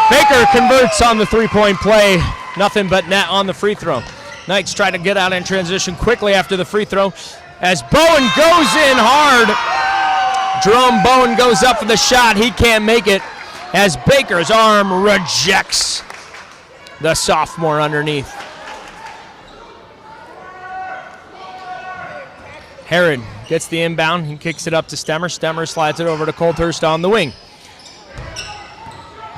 Baker converts on the three-point play. Nothing but net on the free throw. Knights try to get out in transition quickly after the free throw as Bowen goes in hard. Jerome Bowen goes up for the shot. He can't make it as Baker's arm rejects the sophomore underneath. Herod Gets the inbound. He kicks it up to Stemmer. Stemmer slides it over to Colthurst on the wing.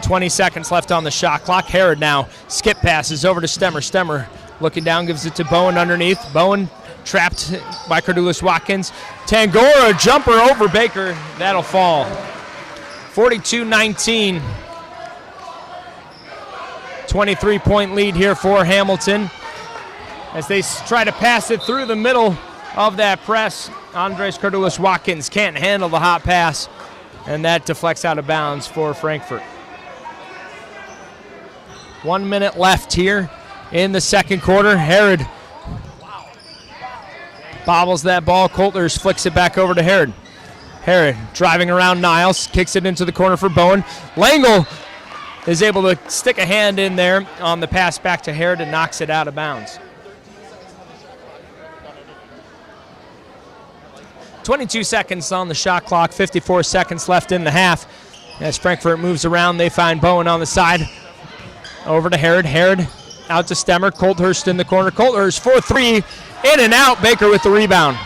20 seconds left on the shot clock. Herod now skip passes over to Stemmer. Stemmer looking down, gives it to Bowen underneath. Bowen trapped by Cardulas Watkins. Tangora jumper over Baker. That'll fall. 42-19. 23-point lead here for Hamilton as they try to pass it through the middle of that press. Andres Cardulas Watkins can't handle the hot pass, and that deflects out of bounds for Frankfort. 1 minute left here in the second quarter. Herod bobbles that ball. Colthurst flicks it back over to Herod. Herod driving around Niles, kicks it into the corner for Bowen. Langle is able to stick a hand in there on the pass back to Herod and knocks it out of bounds. 22 seconds on the shot clock, 54 seconds left in the half. As Frankfort moves around, they find Bowen on the side. Over to Herod. Herod out to Stemmer. Colthurst in the corner. Colthurst for three. In and out. Baker with the rebound.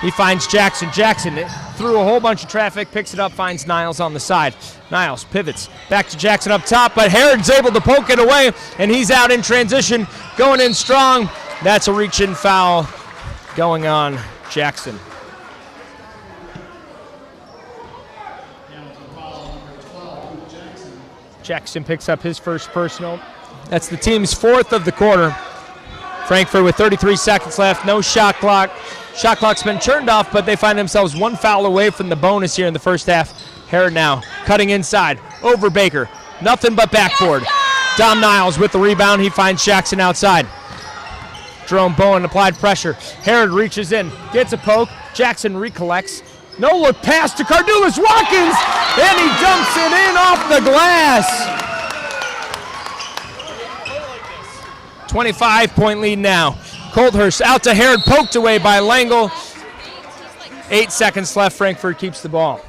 He finds Jackson. Jackson through a whole bunch of traffic, picks it up, finds Niles on the side. Niles pivots back to Jackson up top, but Herod's able to poke it away, and he's out in transition, going in strong. That's a reach-in foul going on Jackson. Jackson picks up his first personal. That's the team's fourth of the quarter. Frankfort with 33 seconds left, no shot clock. Shot clock's been turned off, but they find themselves one foul away from the bonus here in the first half. Herod now cutting inside, over Baker. Nothing but backboard. Dom Niles with the rebound. He finds Jackson outside. Jerome Bowen applied pressure. Herod reaches in, gets a poke. Jackson recollects. No look pass to Cardulas Watkins, and he dumps it in off the glass. 25-point lead now. Colthurst out to Herod, poked away by Langle. 8 seconds left. Frankfort keeps the ball.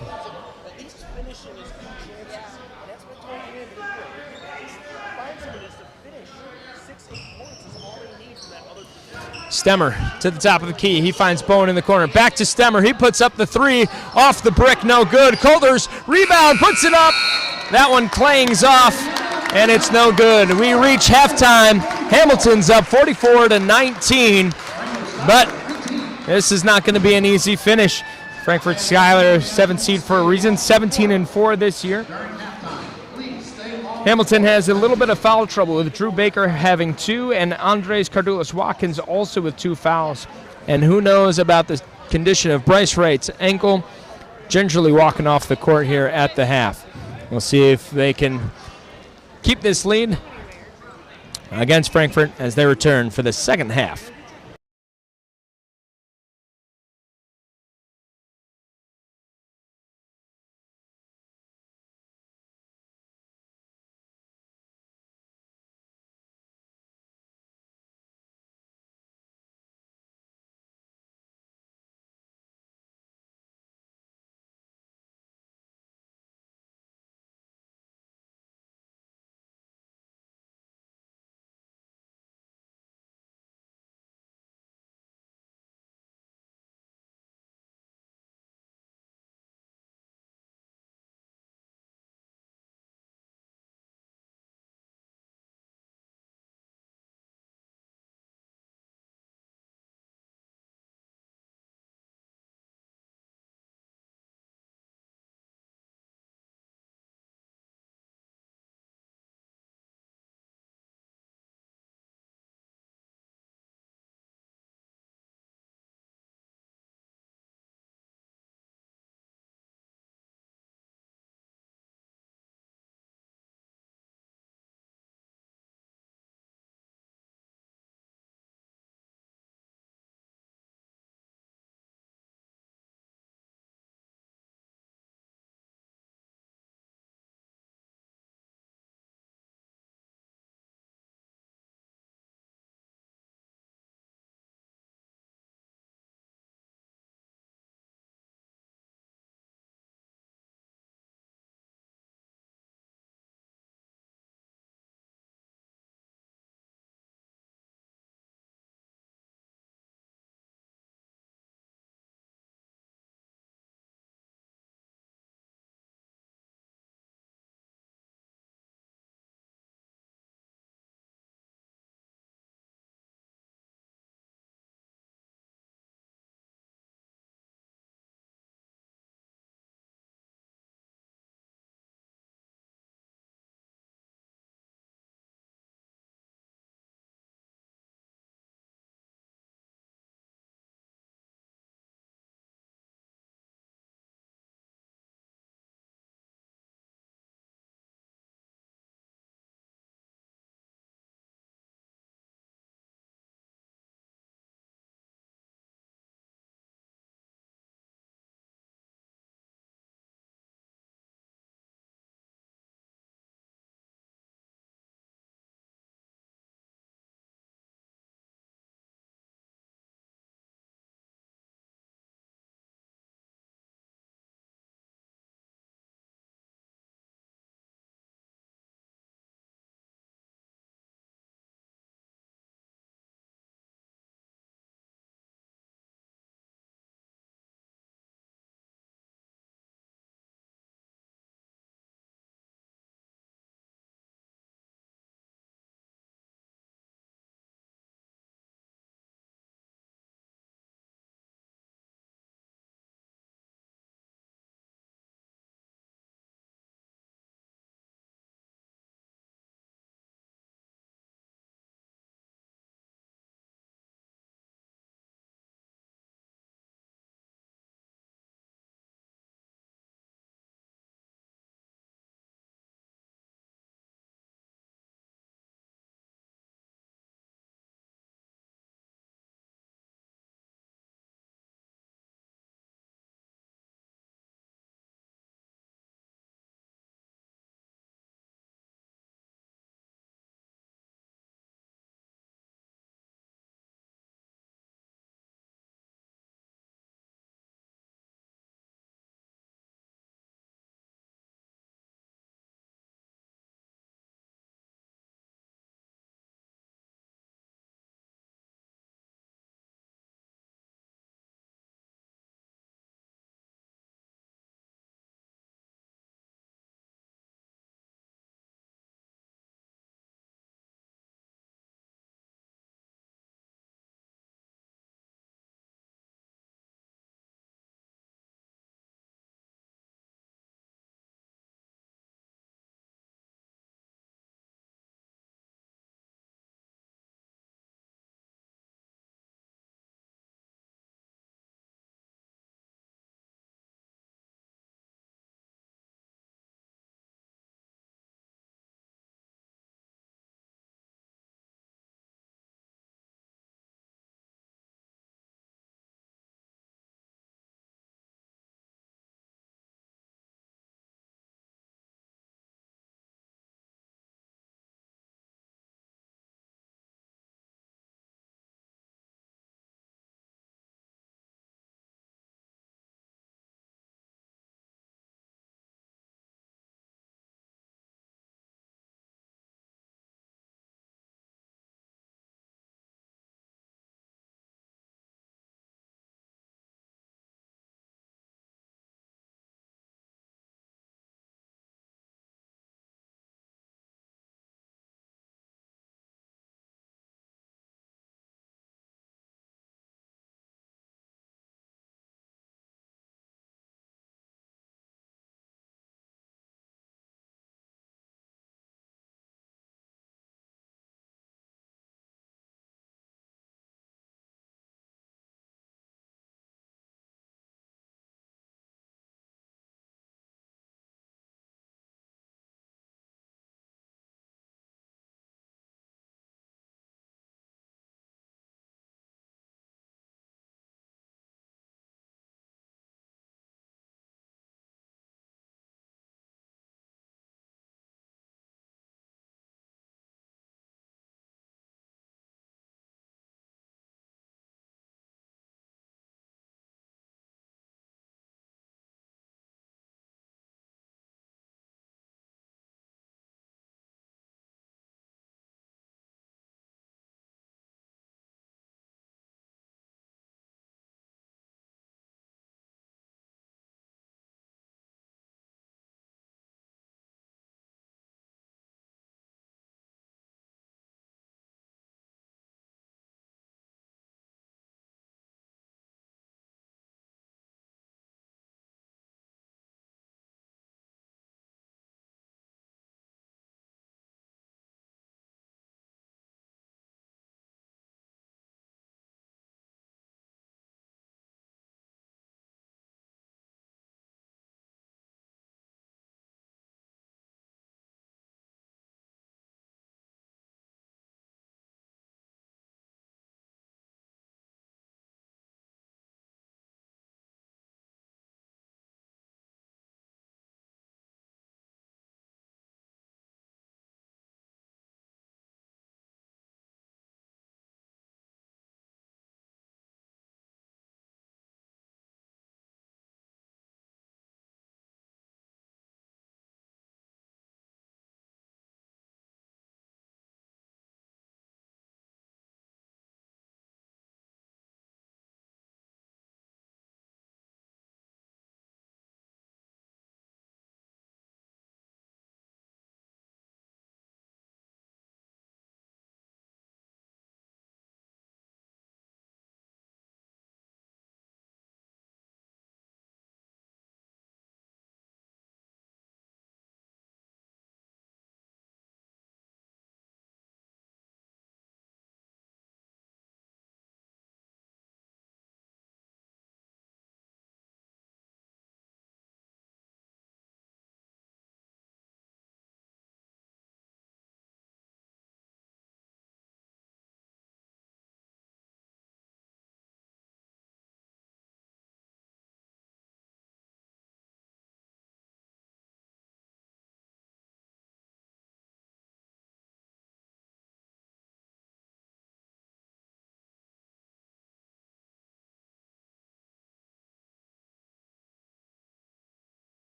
Stemmer to the top of the key. He finds Bowen in the corner. Back to Stemmer. He puts up the three. Off the brick, no good. Colthurst rebound, puts it up. That one clangs off, and it's no good. We reach halftime. Hamilton's up 44-19, but this is not going to be an easy finish. Frankfort-Schuyler, 7th seed for a reason, 17-4 this year. Hamilton has a little bit of foul trouble with Drew Baker having 2 and Andres Cardulas Watkins also with 2 fouls. And who knows about the condition of Bryce Wright's ankle, gingerly walking off the court here at the half. We'll see if they can keep this lead against Frankfort as they return for the second half.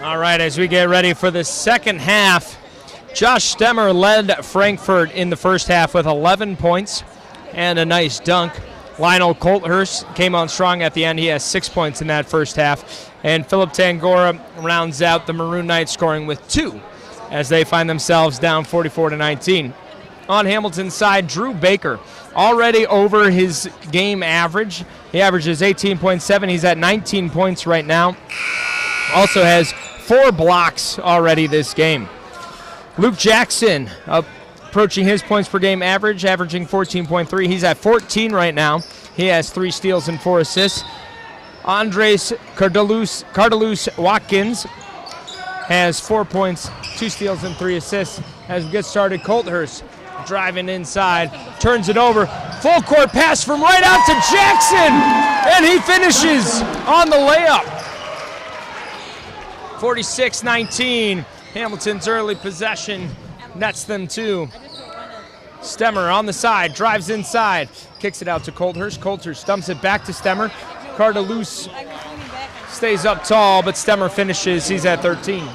All right, as we get ready for the second half, Josh Stemmer led Frankfort in the first half with 11 points and a nice dunk. Lionel Colthurst came on strong at the end. He has 6 points in that first half. And Philip Tangora rounds out the Maroon Knights, scoring with 2 as they find themselves down 44-19. On Hamilton's side, Drew Baker already over his game average. He averages 18.7. He's at 19 points right now. Also has 4 blocks already this game. Luke Jackson approaching his points per game average, averaging 14.3. He's at 14 right now. He has 3 steals and 4 assists. Andres Cardalus Watkins has 4 points, 2 steals and 3 assists. As we get started, Colthurst driving inside, turns it over. Full court pass from right out to Jackson, and he finishes on the layup. 46-19. Hamilton's early possession nets them 2. Stemmer on the side, drives inside, kicks it out to Colthurst. Colthurst dumps it back to Stemmer. Cardalus stays up tall, but Stemmer finishes. He's at 13.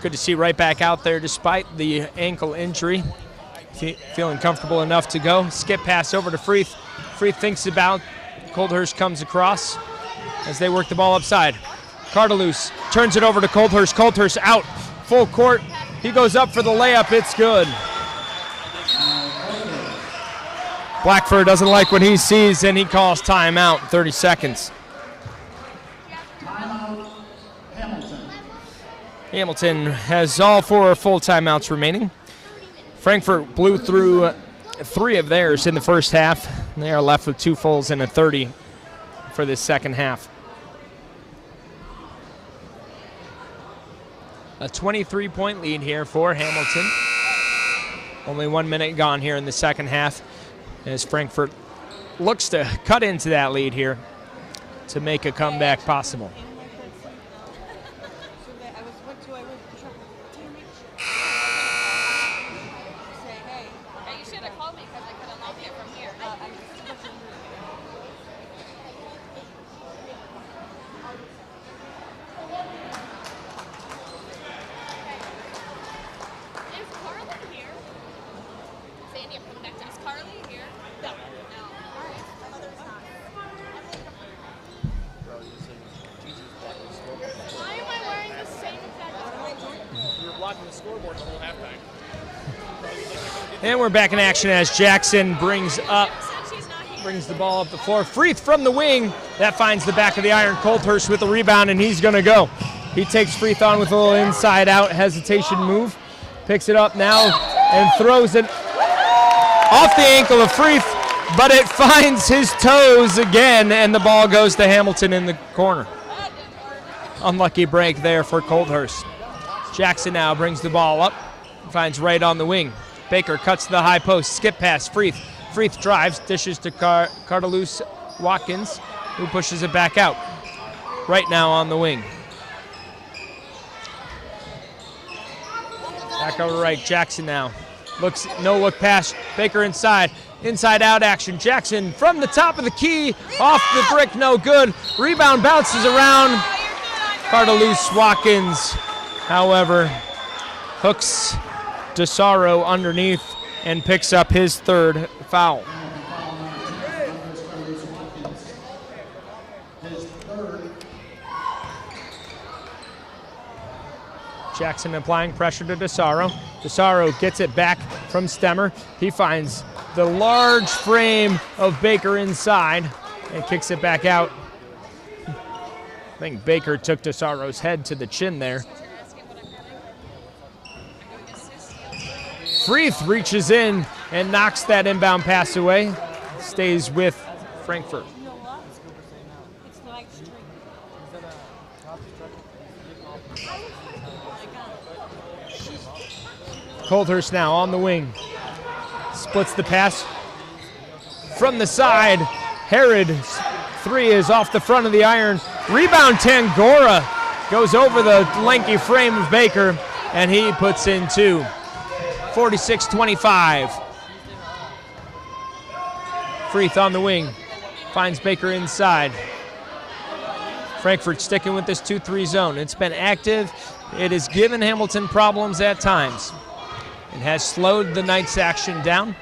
Good to see right back out there despite the ankle injury. Feeling comfortable enough to go. Skip pass over to Freeth. Freeth thinks about. Colthurst comes across as they work the ball upside. Cardalus turns it over to Colthurst. Colthurst out, full court. He goes up for the layup. It's good. Blackford doesn't like what he sees, and he calls timeout. 30 seconds. Timeout, Hamilton. Hamilton has all 4 full timeouts remaining. Frankfort blew through 3 of theirs in the first half. They are left with 2 fulls and a 30 for this second half. A 23-point lead here for Hamilton. Only 1 minute gone here in the second half as Frankfort looks to cut into that lead here to make a comeback possible. You should have called me because I could have locked it from here. Is Carly here? Sandy, I'm coming back to. Is Carly here? No. No. All right. My mother's not. Why am I wearing the same exact? You were blocking the scoreboard the whole halftime. And we're back in action as Jackson brings the ball up the floor. Freeth from the wing. That finds the back of the iron. Colthurst with the rebound, and he's going to go. He takes Freeth on with a little inside-out hesitation move. Picks it up now and throws it off the ankle of Freeth, but it finds his toes again, and the ball goes to Hamilton in the corner. Unlucky break there for Colthurst. Jackson now brings the ball up, finds right on the wing. Baker cuts to the high post, skip pass, Freeth. Freeth drives, dishes to Cardalus Watkins, who pushes it back out. Right now on the wing. Back over right, Jackson now. No look pass, Baker inside out action. Jackson from the top of the key, off the brick, no good. Rebound bounces around. Cardalus Watkins, however, hooks DeSaro underneath and picks up his 3rd foul. Jackson applying pressure to DeSaro. DeSaro gets it back from Stemmer. He finds the large frame of Baker inside and kicks it back out. I think Baker took DeSaro's head to the chin there. Freeth reaches in and knocks that inbound pass away. Stays with Frankfort. Colthurst now on the wing. Splits the pass from the side. Herod's 3 is off the front of the iron. Rebound, Tangora goes over the lanky frame of Baker, and he puts in 2. 46-25. Freeth on the wing. Finds Baker inside. Frankfort sticking with this 2-3 zone. It's been active. It has given Hamilton problems at times. It has slowed the Knights' action down.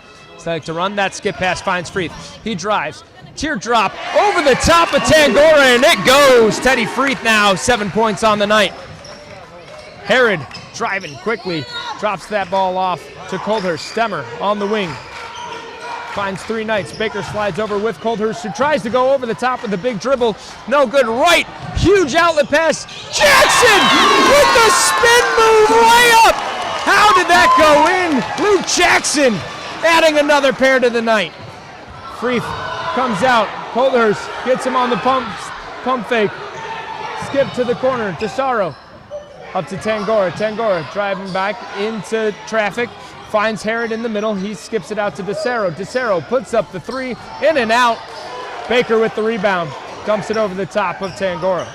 They like to run. That skip pass finds Freeth. He drives. Teardrop over the top of Tangora, and it goes. Teddy Freeth now 7 points on the night. Herod driving quickly. Drops that ball off to Coldhurst. Stemmer on the wing. Finds 3 Knights. Baker slides over with Coldhurst, who tries to go over the top with a big dribble. No good. Right. Huge outlet pass. Jackson with the spin move layup. How did that go in? Luke Jackson adding another pair to the night. Freeth comes out. Coldhurst gets him on the pump fake. Skip to the corner. DeSaro up to Tangora. Tangora driving back into traffic. Finds Herod in the middle. He skips it out to DeSaro. DeSaro puts up the 3. In and out. Baker with the rebound. Dumps it over the top of Tangora.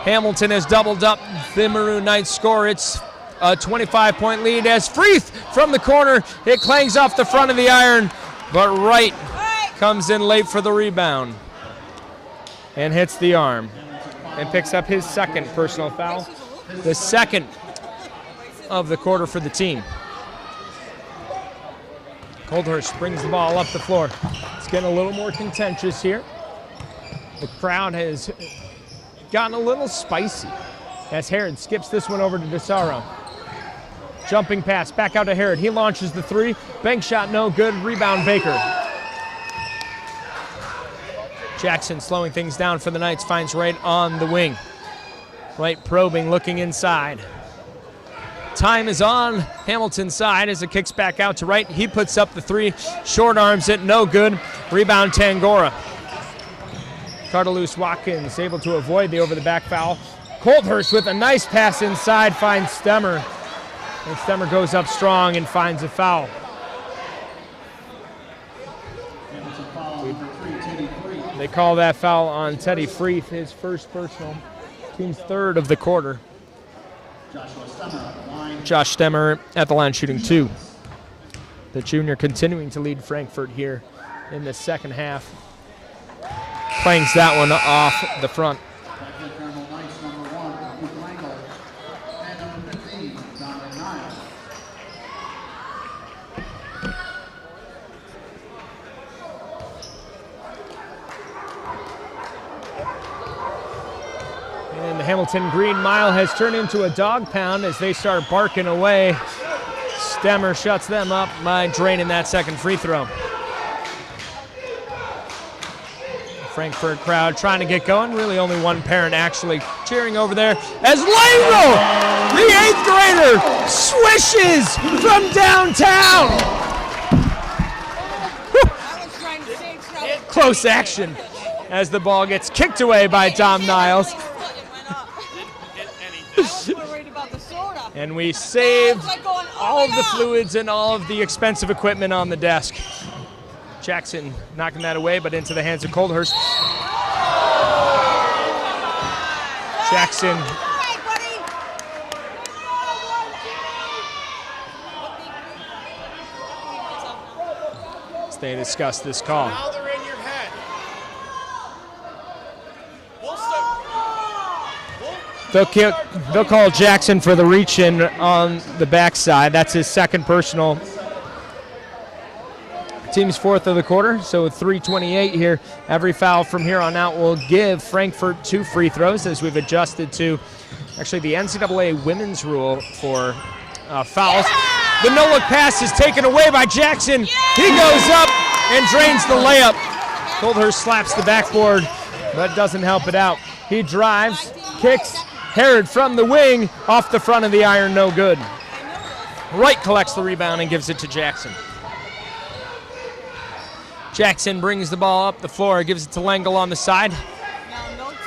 Hamilton has doubled up the Maroon Knights score. It's a 25-point lead as Freeth from the corner. It clangs off the front of the iron, but Wright comes in late for the rebound and hits the arm and picks up his second personal foul, the second of the quarter for the team. Coldhurst brings the ball up the floor. It's getting a little more contentious here. The crowd has gotten a little spicy as Herod skips this one over to DeSaro. Jumping pass, back out to Herod. He launches the 3. Bank shot, no good. Rebound, Baker. Jackson slowing things down for the Knights, finds Wright on the wing. Wright probing, looking inside. Time is on Hamilton's side as it kicks back out to Wright. He puts up the 3, short arms it, no good. Rebound, Tangora. Cardelus Watkins able to avoid the over-the-back foul. Coldhurst with a nice pass inside, finds Stemmer. And Stemmer goes up strong and finds a foul. They call that foul on Teddy Freeth, his first personal, team's 3rd of the quarter. Josh Stemmer at the line shooting 2. The junior continuing to lead Frankfort here in the second half. Clangs that one off the front. And the Hamilton Green Mile has turned into a dog pound as they start barking away. Stemmer shuts them up by draining that second free throw. Frankfurt crowd trying to get going. Really only one parent actually cheering over there as Langle, the 8th grader, swishes from downtown. Close action as the ball gets kicked away by Tom Niles. And we saved all of the fluids and all of the expensive equipment on the desk. Jackson knocking that away, but into the hands of Coldhurst. Jackson. As they discuss this call. Now they're in your head. They'll call Jackson for the reach-in on the backside. That's his second personal. Team's 4th of the quarter, so 3:28 here. Every foul from here on out will give Frankfurt 2 free throws as we've adjusted to actually the NCAA women's rule for fouls. The no-look pass is taken away by Jackson. He goes up and drains the layup. Coldhurst slaps the backboard, but doesn't help it out. He drives, kicks. Herod from the wing, off the front of the iron, no good. Wright collects the rebound and gives it to Jackson. Jackson brings the ball up the floor, gives it to Langle on the side.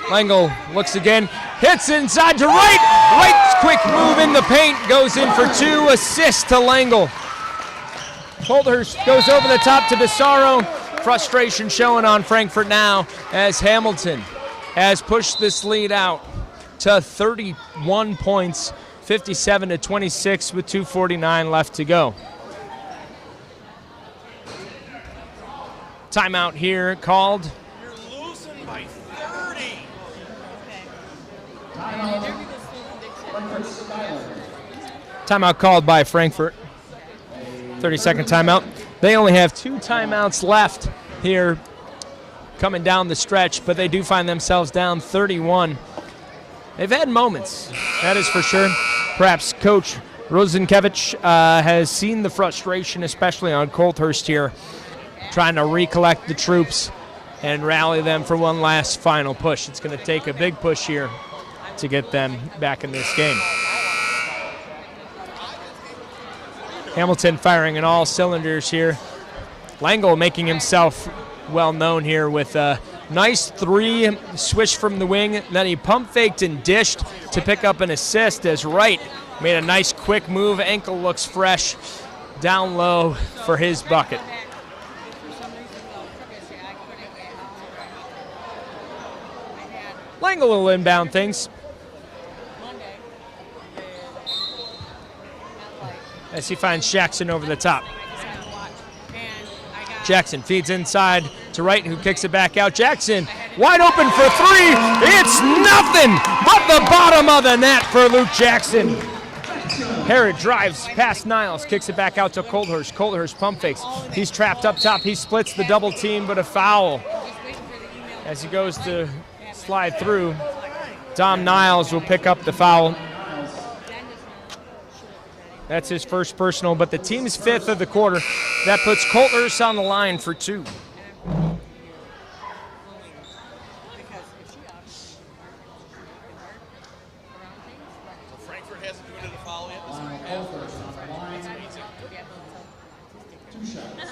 Langle looks again, hits inside to Wright. Wright's quick move in the paint goes in for 2, assists to Langle. Coldhurst goes over the top to DeSaro. Frustration showing on Frankfurt now as Hamilton has pushed this lead out to 31 points, 57-26 with 2:49 left to go. Timeout here called. You're losing by 30. Frankfort-Schuyler. Timeout called by Frankfort. 30-second timeout. They only have 2 timeouts left here coming down the stretch, but they do find themselves down 31. They've had moments, that is for sure. Perhaps Coach Rosenkevich has seen the frustration, especially on Colthurst here, trying to recollect the troops and rally them for one last final push. It's going to take a big push here to get them back in this game. Hamilton firing in all cylinders here. Langle making himself well known here with a nice 3 swish from the wing. Then he pump faked and dished to pick up an assist as Wright made a nice quick move. Ankle looks fresh. Down low for his bucket. Langle will inbound things. As he finds Jackson over the top. Jackson feeds inside to Wright, who kicks it back out. Jackson wide open for 3. It's nothing but the bottom of the net for Luke Jackson. Herod drives past Niles, kicks it back out to Colthurst. Colthurst pump fakes. He's trapped up top. He splits the double team, but a foul. As he goes to slide through, Dom Niles will pick up the foul. That's his first personal, but the team's 5th of the quarter. That puts Colthurst on the line for 2. Frankfort hasn't committed a foul yet. Colthurst on the line. 2 shots.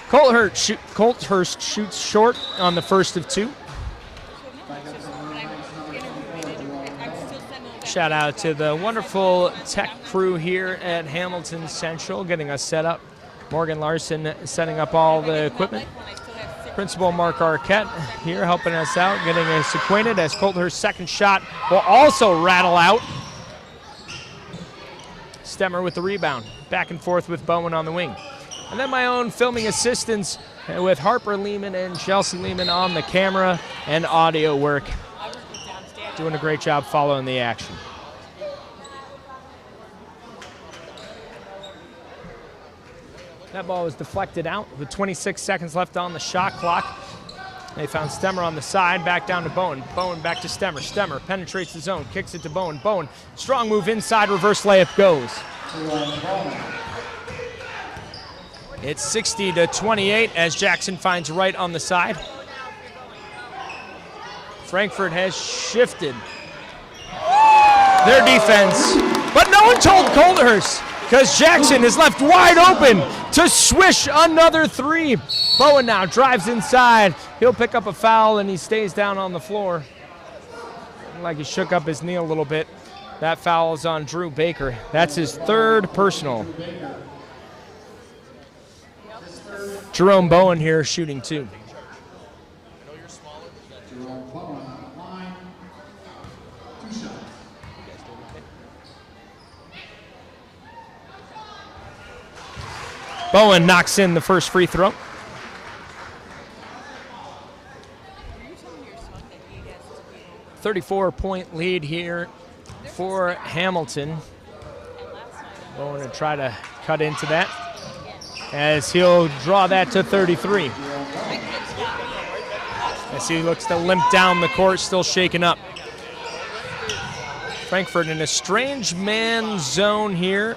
Colthurst shoots short on the first of 2. Shout out to the wonderful tech crew here at Hamilton Central getting us set up. Morgan Larson setting up all the equipment. Principal Mark Arquette here helping us out, getting us acquainted as Colthurst's second shot will also rattle out. Stemmer with the rebound. Back and forth with Bowen on the wing. And then my own filming assistants with Harper Lehman and Chelsea Lehman on the camera and audio work. Doing a great job following the action. That ball was deflected out with 26 seconds left on the shot clock. They found Stemmer on the side, back down to Bowen. Bowen back to Stemmer. Stemmer penetrates the zone, kicks it to Bowen. Bowen, strong move inside, reverse layup goes. It's 60-28 as Jackson finds Wright on the side. Frankfort has shifted their defense, but no one told Colthurst because Jackson is left wide open to swish another 3. Bowen now drives inside. He'll pick up a foul and he stays down on the floor. Like he shook up his knee a little bit. That foul is on Drew Baker. That's his 3rd personal. Jerome Bowen here shooting 2. Jerome Bowen on the line. 2 shots. Bowen knocks in the first free throw. .34 lead here for Hamilton. Bowen to try to cut into that as he'll draw that to 33. As he looks to limp down the court, still shaken up. Frankfort in a strange man zone here.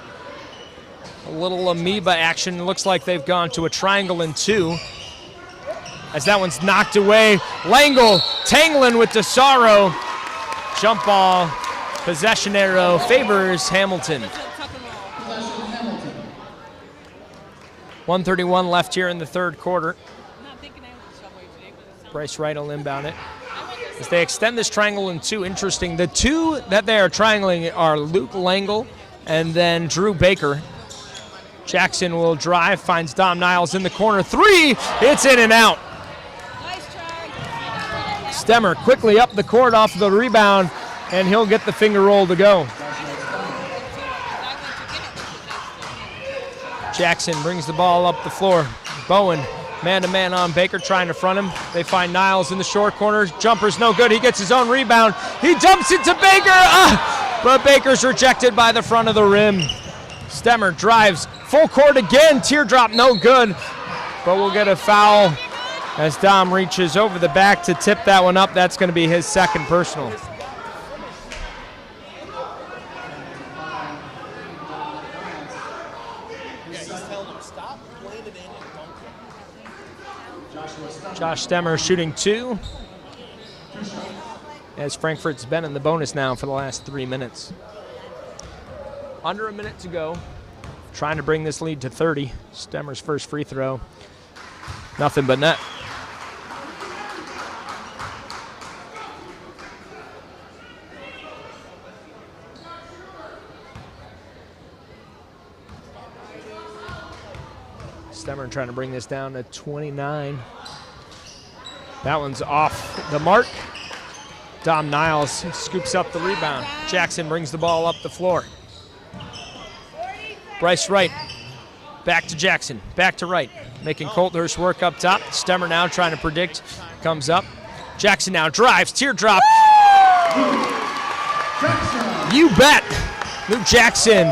A little amoeba action. Looks like they've gone to a triangle and 2. As that one's knocked away. Langle tangling with DeSaro. Jump ball. Possession arrow favors Hamilton. 1:31 left here in the 3rd quarter. Bryce Wright will inbound it. As they extend this triangle in 2, interesting. The 2 that they are triangling are Luke Langle and then Drew Baker. Jackson will drive, finds Dom Niles in the corner. 3, it's in and out. Stemmer quickly up the court off the rebound, and he'll get the finger roll to go. Jackson brings the ball up the floor. Bowen, man-to-man on Baker, trying to front him. They find Niles in the short corner. Jumper's no good. He gets his own rebound. He dumps it to Baker, but Baker's rejected by the front of the rim. Stemmer drives full court again. Teardrop no good, but we'll get a foul as Dom reaches over the back to tip that one up. That's going to be his second personal. Josh Stemmer shooting 2, as Frankfort's been in the bonus now for the last 3 minutes. Under a minute to go, trying to bring this lead to 30. Stemmer's first free throw, nothing but net. Stemmer trying to bring this down to 29. That one's off the mark. Dom Niles scoops up the rebound. Jackson brings the ball up the floor. Bryce Wright, back to Jackson, back to Wright, making Colthurst work up top. Stemmer now trying to predict, comes up. Jackson now drives, teardrop. You bet. Luke Jackson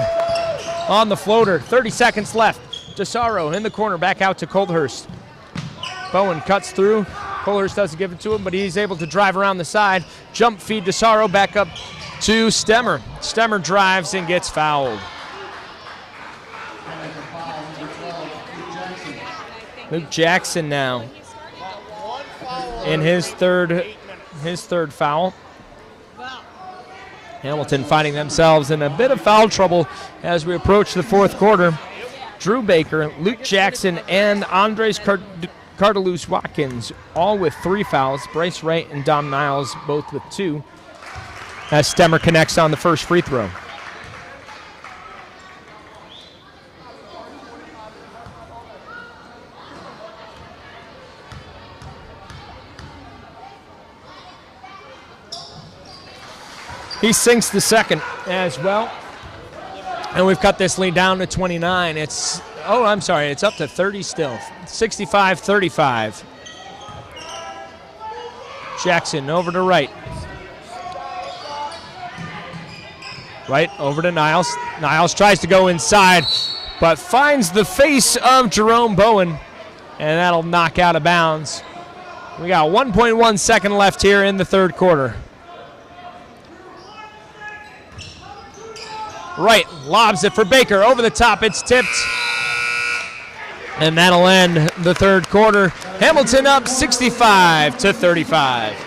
on the floater, 30 seconds left. DeSaro in the corner, back out to Colthurst. Bowen cuts through. Colthurst doesn't give it to him, but he's able to drive around the side. Jump feed DeSaro back up to Stemmer. Stemmer drives and gets fouled. Luke Jackson now in his third foul. Hamilton finding themselves in a bit of foul trouble as we approach the fourth quarter. Drew Baker, Luke Jackson, and Andres Cardelus-Watkins, all with 3 fouls. Bryce Wright and Dom Niles both with 2, as Stemmer connects on the first free throw. He sinks the second as well. And we've cut this lead down to 29. It's up to 30 still. 65-35. Jackson over to Wright. Wright over to Niles. Niles tries to go inside, but finds the face of Jerome Bowen, and that'll knock out of bounds. We got 1.1 second left here in the third quarter. Wright lobs it for Baker. Over the top, it's tipped. And that'll end the third quarter. Hamilton up 65-35.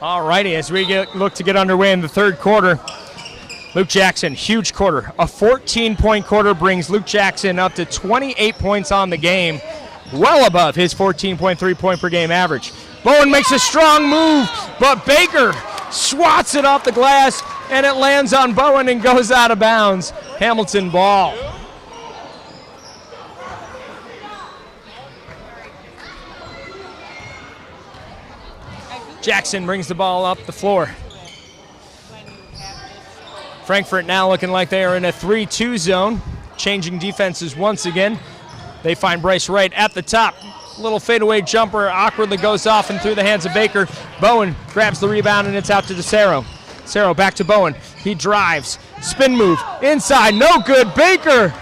All righty, as we look to get underway in the third quarter, Luke Jackson, huge quarter. A 14-point quarter brings Luke Jackson up to 28 points on the game, well above his 14.3 point per game average. Bowen makes a strong move, but Baker swats it off the glass, and it lands on Bowen and goes out of bounds. Hamilton ball. Jackson brings the ball up the floor. Frankfort now looking like they are in a 3-2 zone, changing defenses once again. They find Bryce Wright at the top. Little fadeaway jumper awkwardly goes off and through the hands of Baker. Bowen grabs the rebound and it's out to DeCero. DeCero back to Bowen. He drives. Spin move. Inside. No good. Baker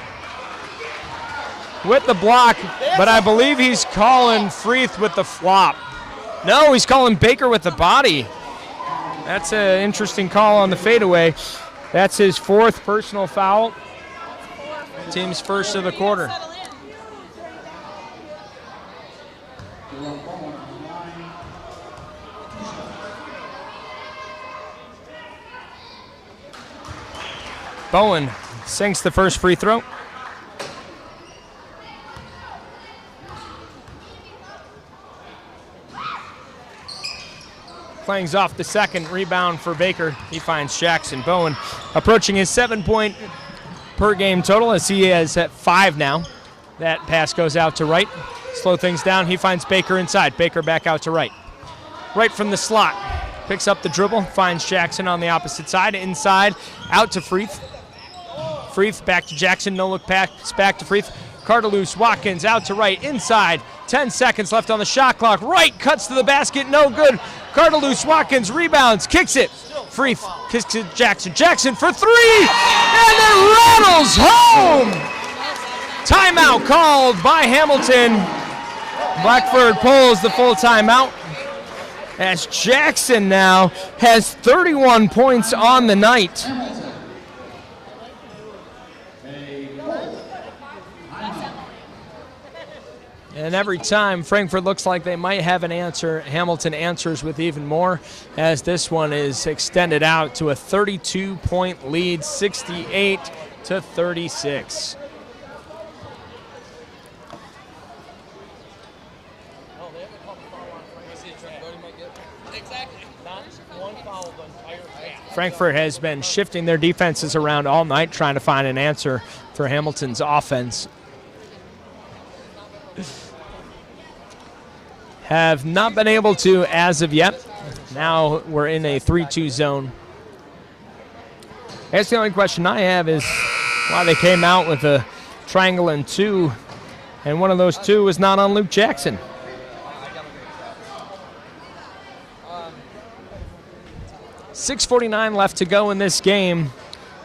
with the block, but I believe he's calling Freeth with the flop. No, he's calling Baker with the body. That's an interesting call on the fadeaway. That's his 4th personal foul. Team's first of the quarter. Bowen sinks the first free throw. Clangs off the second, rebound for Baker. He finds Jackson. Bowen approaching his 7-point per game total as he is at 5 now. That pass goes out to Wright. Slow things down. He finds Baker inside. Baker back out to Wright. Right from the slot. Picks up the dribble. Finds Jackson on the opposite side. Inside. Out to Freeth. Freeth back to Jackson. No look pass back to Freeth. Cardeloose, Watkins out to Wright. Inside. 10 seconds left on the shot clock. Wright cuts to the basket. No good. Cardeloose, Watkins rebounds. Kicks it. Freeth kicks it to Jackson. Jackson for 3. And it rattles home. Timeout called by Hamilton. Blackford pulls the full timeout as Jackson now has 31 points on the night. And every time Frankfort looks like they might have an answer, Hamilton answers with even more, as this one is extended out to a 32-point lead, 68-36. Frankfort has been shifting their defenses around all night, trying to find an answer for Hamilton's offense. Have not been able to as of yet. Now we're in a 3-2 zone. I guess the only question I have is why they came out with a triangle and 2, and one of those 2 was not on Luke Jackson. .649 left to go in this game.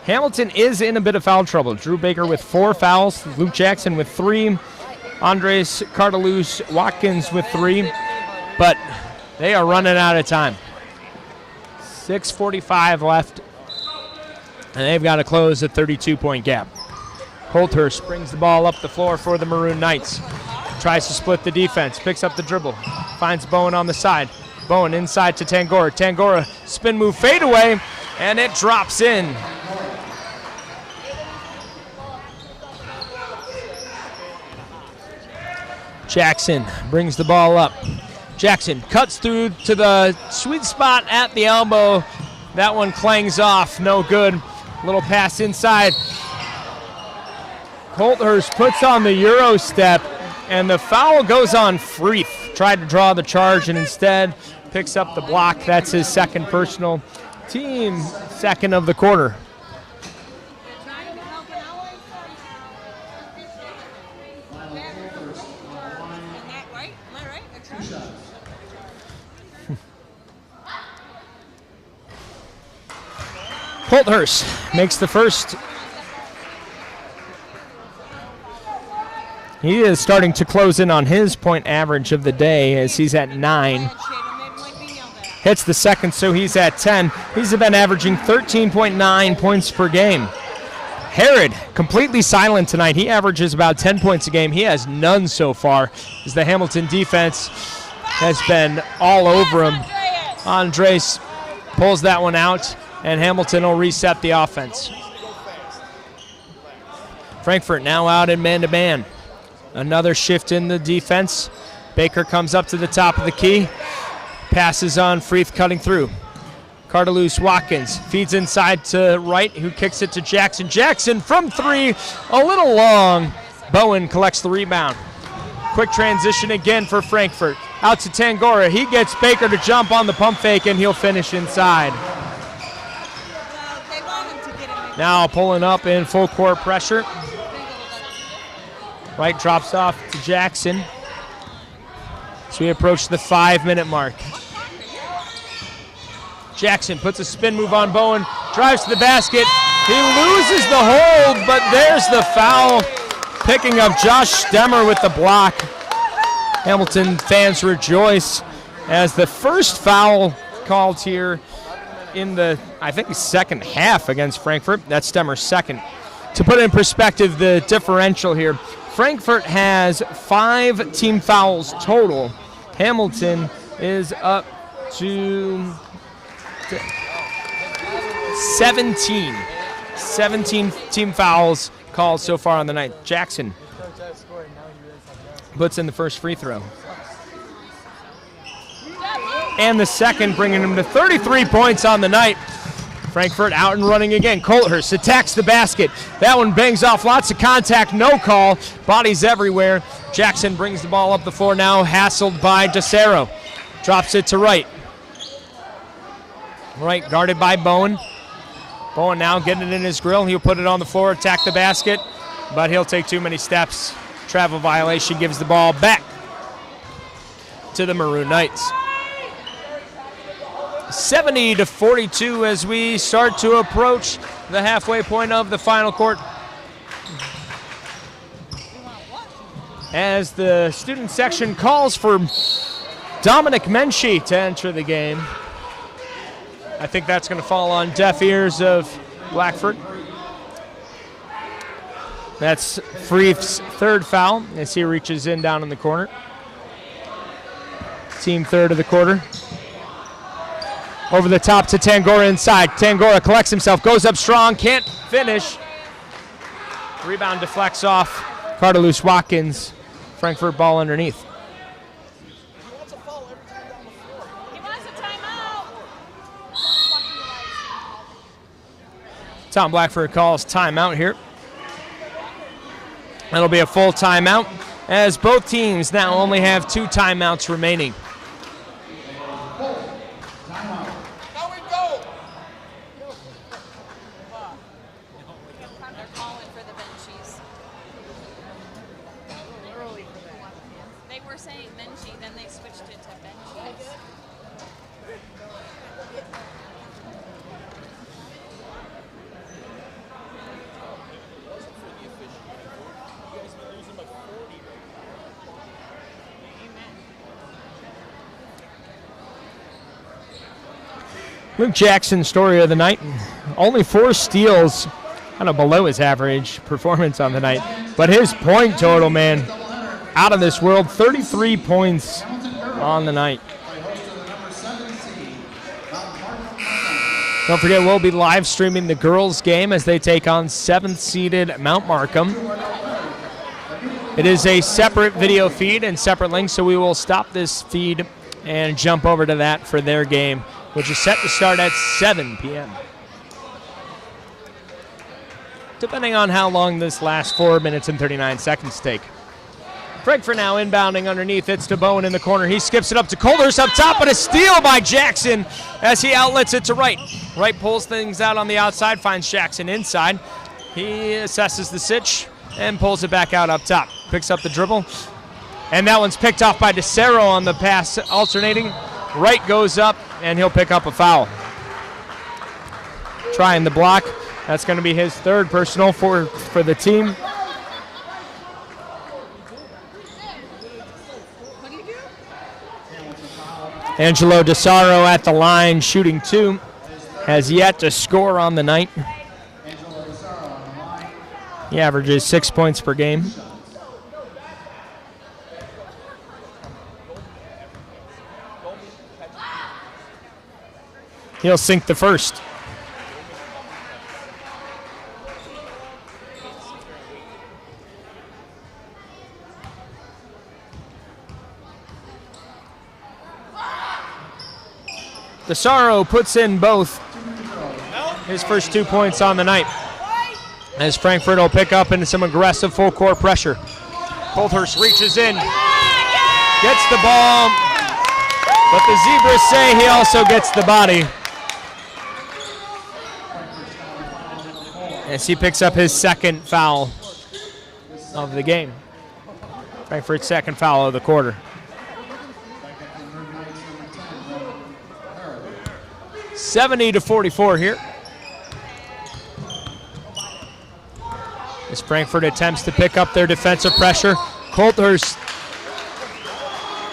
Hamilton is in a bit of foul trouble. Drew Baker with 4 fouls, Luke Jackson with 3, Andres Cardeloose Watkins with 3, but they are running out of time. 6:45 left, and they've got to close a 32-point gap. Holthurst brings the ball up the floor for the Maroon Knights. Tries to split the defense, picks up the dribble, finds Bowen on the side. Bowen inside to Tangora. Tangora spin move fadeaway, and it drops in. Jackson brings the ball up. Jackson cuts through to the sweet spot at the elbow. That one clangs off, no good. Little pass inside. Holthurst puts on the Euro step, and the foul goes on Freeth. Tried to draw the charge and instead picks up the block. That's his second personal, team second of the quarter. Holthurst makes the first. He is starting to close in on his point average of the day as he's at 9. Hits the second, so he's at 10. He's been averaging 13.9 points per game. Herod, completely silent tonight. He averages about 10 points a game. He has none so far as the Hamilton defense has been all over him. Andres pulls that one out, and Hamilton will reset the offense. Frankfort now out in man-to-man. Another shift in the defense. Baker comes up to the top of the key. Passes on, Freeth cutting through. Cardeloose Watkins feeds inside to Wright, who kicks it to Jackson. Jackson from 3, a little long. Bowen collects the rebound. Quick transition again for Frankfort. out to Tangora. He gets Baker to jump on the pump fake, and he'll finish inside. Now pulling up in full court pressure. Wright drops off to Jackson. So we approach the 5-minute mark. Jackson puts a spin move on Bowen, drives to the basket. He loses the hold, but there's the foul. Picking up Josh Stemmer with the block. Hamilton fans rejoice as the first foul called here in the, I think, second half against Frankfort. That's Stemmer's second. To put it in perspective, the differential here, Frankfort has 5 team fouls total. Hamilton is up to 17. 17 team fouls called so far on the night. Jackson puts in the first free throw. And the second, bringing him to 33 points on the night. Frankfort out and running again. Colthurst attacks the basket. That one bangs off, lots of contact, no call. Bodies everywhere. Jackson brings the ball up the floor now, hassled by DeCero. Drops it to Wright. Wright guarded by Bowen. Bowen now getting it in his grill. He'll put it on the floor, attack the basket, but he'll take too many steps. Travel violation, gives the ball back to the Maroon Knights. 70-42 as we start to approach the halfway point of the final court. As the student section calls for Dominic Menchie to enter the game. I think that's going to fall on deaf ears of Blackford. That's Freeth's third foul as he reaches in down in the corner. Team third of the quarter. Over the top to Tangora inside. Tangora collects himself, goes up strong, can't finish. Rebound deflects off Cardelus Watkins. Frankfurt ball underneath. Tom Blackford calls timeout here. That'll be a full timeout as both teams now only have 2 timeouts remaining. They were saying Menchie, then they switched it to Benchie. Luke Jackson, story of the night. Only 4 steals, kind of below his average performance on the night. But his point total, man, out of this world. 33 points on the night. Don't forget, we'll be live streaming the girls' game as they take on 7th-seeded Mount Markham. It is a separate video feed and separate link, so we will stop this feed and jump over to that for their game, which is set to start at 7 p.m. Depending on how long this last 4 minutes and 39 seconds take. Frankfort now inbounding underneath. It's to Bowen in the corner. He skips it up to Colders up top, but a steal by Jackson as he outlets it to Wright. Wright pulls things out on the outside, finds Jackson inside. He assesses the sitch and pulls it back out up top. Picks up the dribble. And that one's picked off by DeCero on the pass alternating. Wright goes up, and he'll pick up a foul. Trying the block. That's going to be his 3rd personal for the team. Angelo DeSaro at the line, shooting 2. Has yet to score on the night. He averages 6 points per game. He'll sink the first. DeSaro puts in both his first 2 points on the night as Frankfurt will pick up into some aggressive full court pressure. Colthurst reaches in, gets the ball, But the Zebras say he also gets the body. As he picks up his second foul of the game. Frankfurt's second foul of the quarter. 70-44 here. As Frankfurt attempts to pick up their defensive pressure. Coulthurst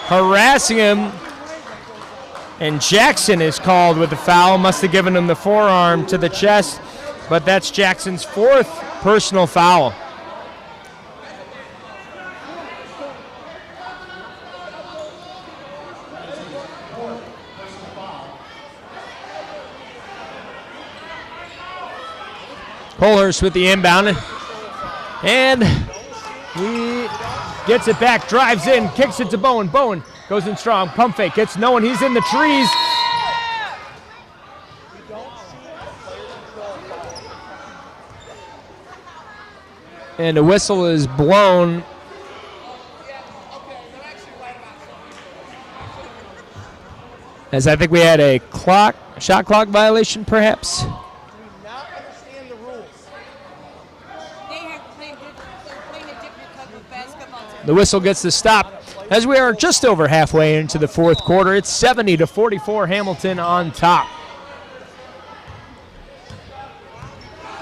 harassing him. And Jackson is called with the foul. Must have given him the forearm to the chest. But that's Jackson's fourth personal foul. Coulthurst with the inbound. And he gets it back, drives in, kicks it to Bowen. Bowen goes in strong, pump fake, gets no one, he's in the trees. And a whistle is blown. As I think we had a shot clock violation, perhaps. The whistle gets the stop as we are just over halfway into the fourth quarter. It's 70-44, Hamilton on top.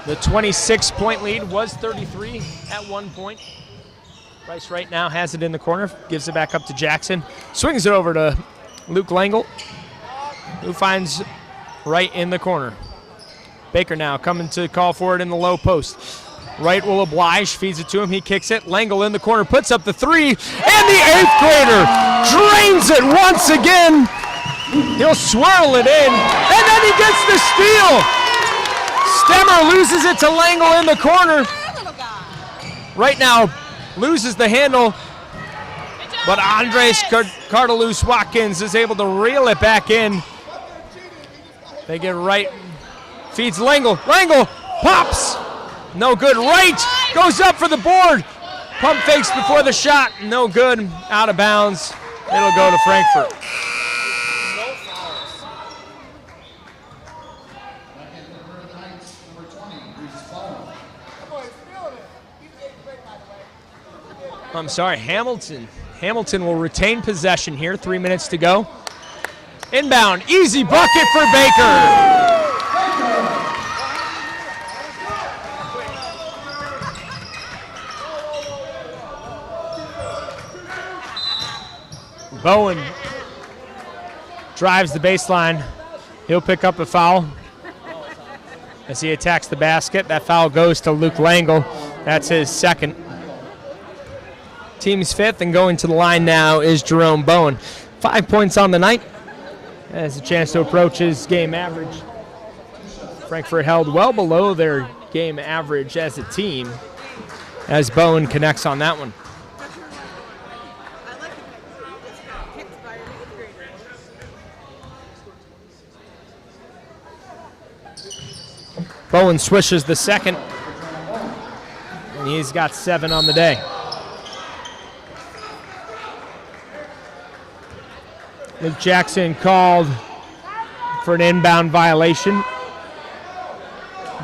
The 26-point lead was 33 at one point. Bryce right now has it in the corner, gives it back up to Jackson, swings it over to Luke Langle, who finds Wright in the corner. Baker now coming to call for it in the low post. Wright will oblige, feeds it to him, he kicks it. Langle in the corner, puts up the three, and the 8th grader drains it once again. He'll swirl it in, and then he gets the steal. Stemmer loses it to Langle in the corner. Right now loses the handle, but Andres Cardelus-Watkins is able to reel it back in. They get Wright, feeds Langle. Langle pops. No good. Wright goes up for the board. Pump fakes before the shot. No good. Out of bounds. It'll go to Frankfurt. I'm sorry, Hamilton. Hamilton will retain possession here. 3 minutes to go. Inbound. Easy bucket for Baker. Bowen drives the baseline. He'll pick up a foul as he attacks the basket. That foul goes to Luke Langle. That's his second. Team's fifth, and going to the line now is Jerome Bowen. 5 points on the night. Has a chance to approach his game average. Frankfurt held well below their game average as a team as Bowen connects on that one. Bowen swishes the second, and he's got 7 on the day. Luke Jackson called for an inbound violation,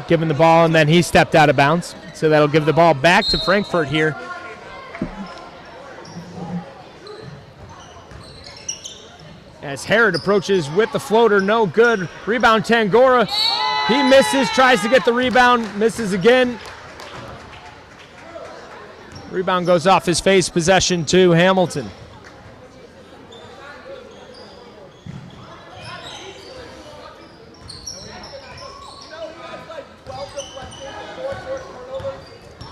given the ball, and then he stepped out of bounds. So that'll give the ball back to Frankfurt here. As Herod approaches with the floater, no good. Rebound Tangora. He misses, tries to get the rebound, misses again. Rebound goes off his face, possession to Hamilton.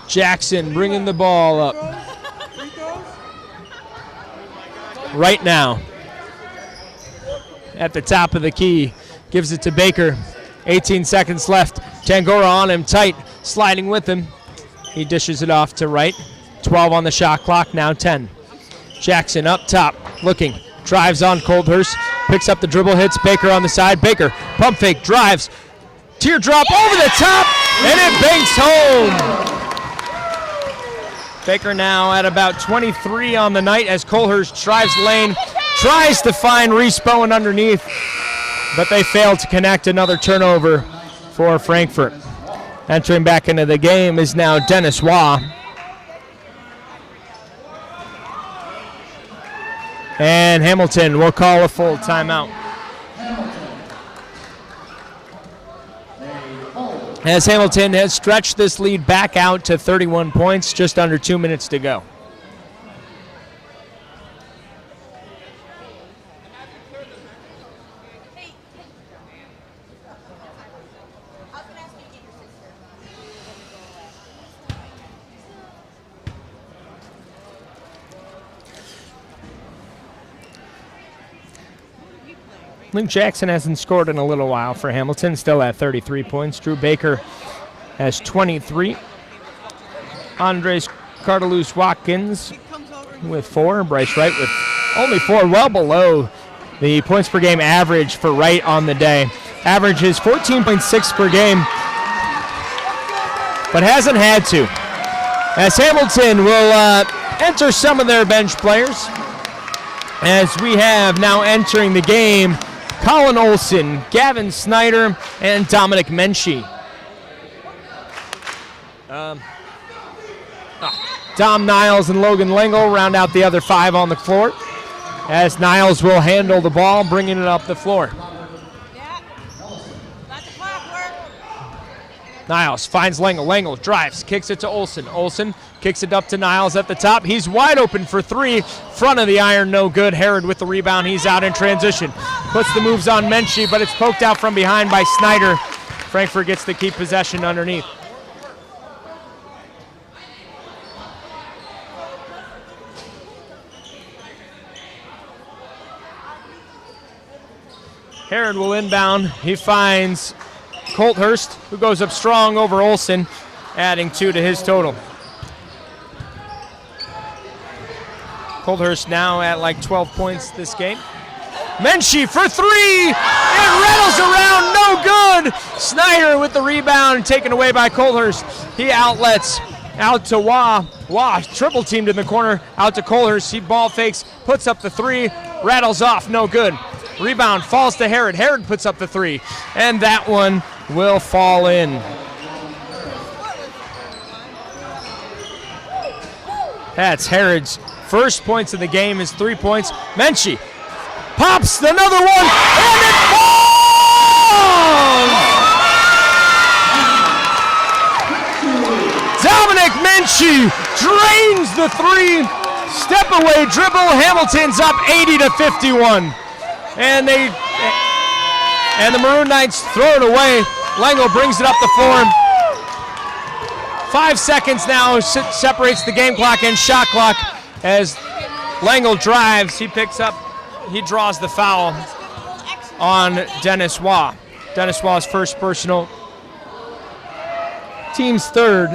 Jackson bringing the ball up. Right now. At the top of the key. Gives it to Baker. 18 seconds left. Tangora on him tight. Sliding with him. He dishes it off to Wright. 12 on the shot clock. Now 10. Jackson up top. Looking. Drives on Coulthurst. Picks up the dribble. Hits Baker on the side. Baker. Pump fake. Drives. Teardrop over the top. And it banks home. Baker now at about 23 on the night as Coulthurst drives the lane, tries to find Reese Bowen underneath, but they fail to connect. Another turnover for Frankfort. Entering back into the game is now Dennis Waugh. And Hamilton will call a full timeout. As Hamilton has stretched this lead back out to 31 points, just under 2 minutes to go. Luke Jackson hasn't scored in a little while for Hamilton, still at 33 points. Drew Baker has 23. Andres Cardelus-Watkins with 4. Bryce Wright with only 4, well below the points per game average for Wright on the day. Average is 14.6 per game, but hasn't had to. As Hamilton will enter some of their bench players, as we have now entering the game Colin Olson, Gavin Snyder, and Dominic Menchie. Dom Niles and Logan Lengel round out the other 5 on the floor, as Niles will handle the ball, bringing it up the floor. Niles finds Lengel. Lengel drives, kicks it to Olson. Olson kicks it up to Niles at the top. He's wide open for 3. Front of the iron, no good. Herod with the rebound. He's out in transition. Puts the moves on Menchie, but it's poked out from behind by Snyder. Frankfort gets to keep possession underneath. Herod will inbound. He finds Colthurst, who goes up strong over Olson, adding 2 to his total. Colthurst now at like 12 points this game. Menchie for 3! It rattles around, no good! Snyder with the rebound, taken away by Colthurst. He outlets out to Waugh. Waugh triple teamed in the corner, out to Colthurst. He ball fakes, puts up the 3, rattles off, no good. Rebound falls to Herod. Herod puts up the 3, and that one will fall in. That's Herod's first points of the game, his 3 points. Menchie pops another one, and it falls! Dominic Menchie drains the 3. Step away dribble. Hamilton's up 80-51. And the Maroon Knights throw it away. Lengel brings it up the floor. 5 seconds now separates the game clock and shot clock as Lengel drives. He draws the foul on Dennis Waugh. Dennis Waugh's first personal. Team's 3rd.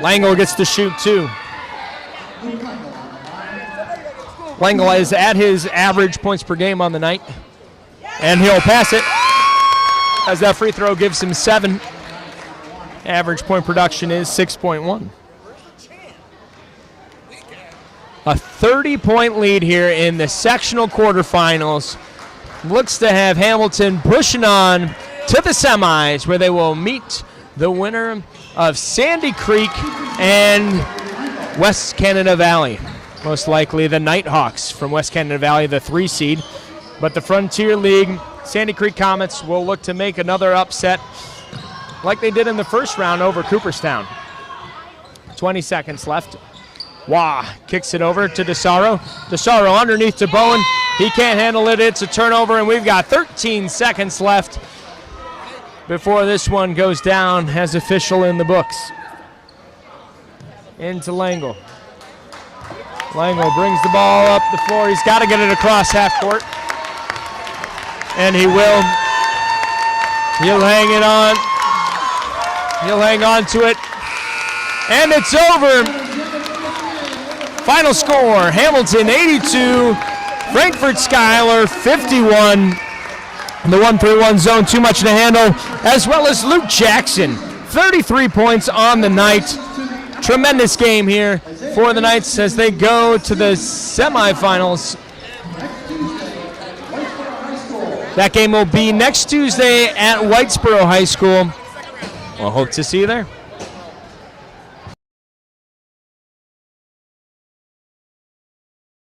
Lengel gets to shoot 2. Lengel is at his average points per game on the night, and he'll pass it as that free throw gives him 7. Average point production is 6.1. A 30-point lead here in the sectional quarterfinals. Looks to have Hamilton pushing on to the semis, where they will meet the winner of Sandy Creek and West Canada Valley. Most likely the Nighthawks from West Canada Valley, the 3 seed. But the Frontier League, Sandy Creek Comets, will look to make another upset like they did in the first round over Cooperstown. 20 seconds left. Waugh kicks it over to DeSaro. DeSaro underneath to Bowen. He can't handle it. It's a turnover, and we've got 13 seconds left before this one goes down as official in the books. Into Lengel. Lengel brings the ball up the floor. He's got to get it across half court. And he will. He'll hang it on. He'll hang on to it. And it's over. Final score, Hamilton 82, Frankfort-Schuyler 51. The 1-3-1 zone, too much to handle, as well as Luke Jackson, 33 points on the night. Tremendous game here for the Knights as they go to the semifinals That game will be next Tuesday at Whitesboro High School. We'll hope to see you there.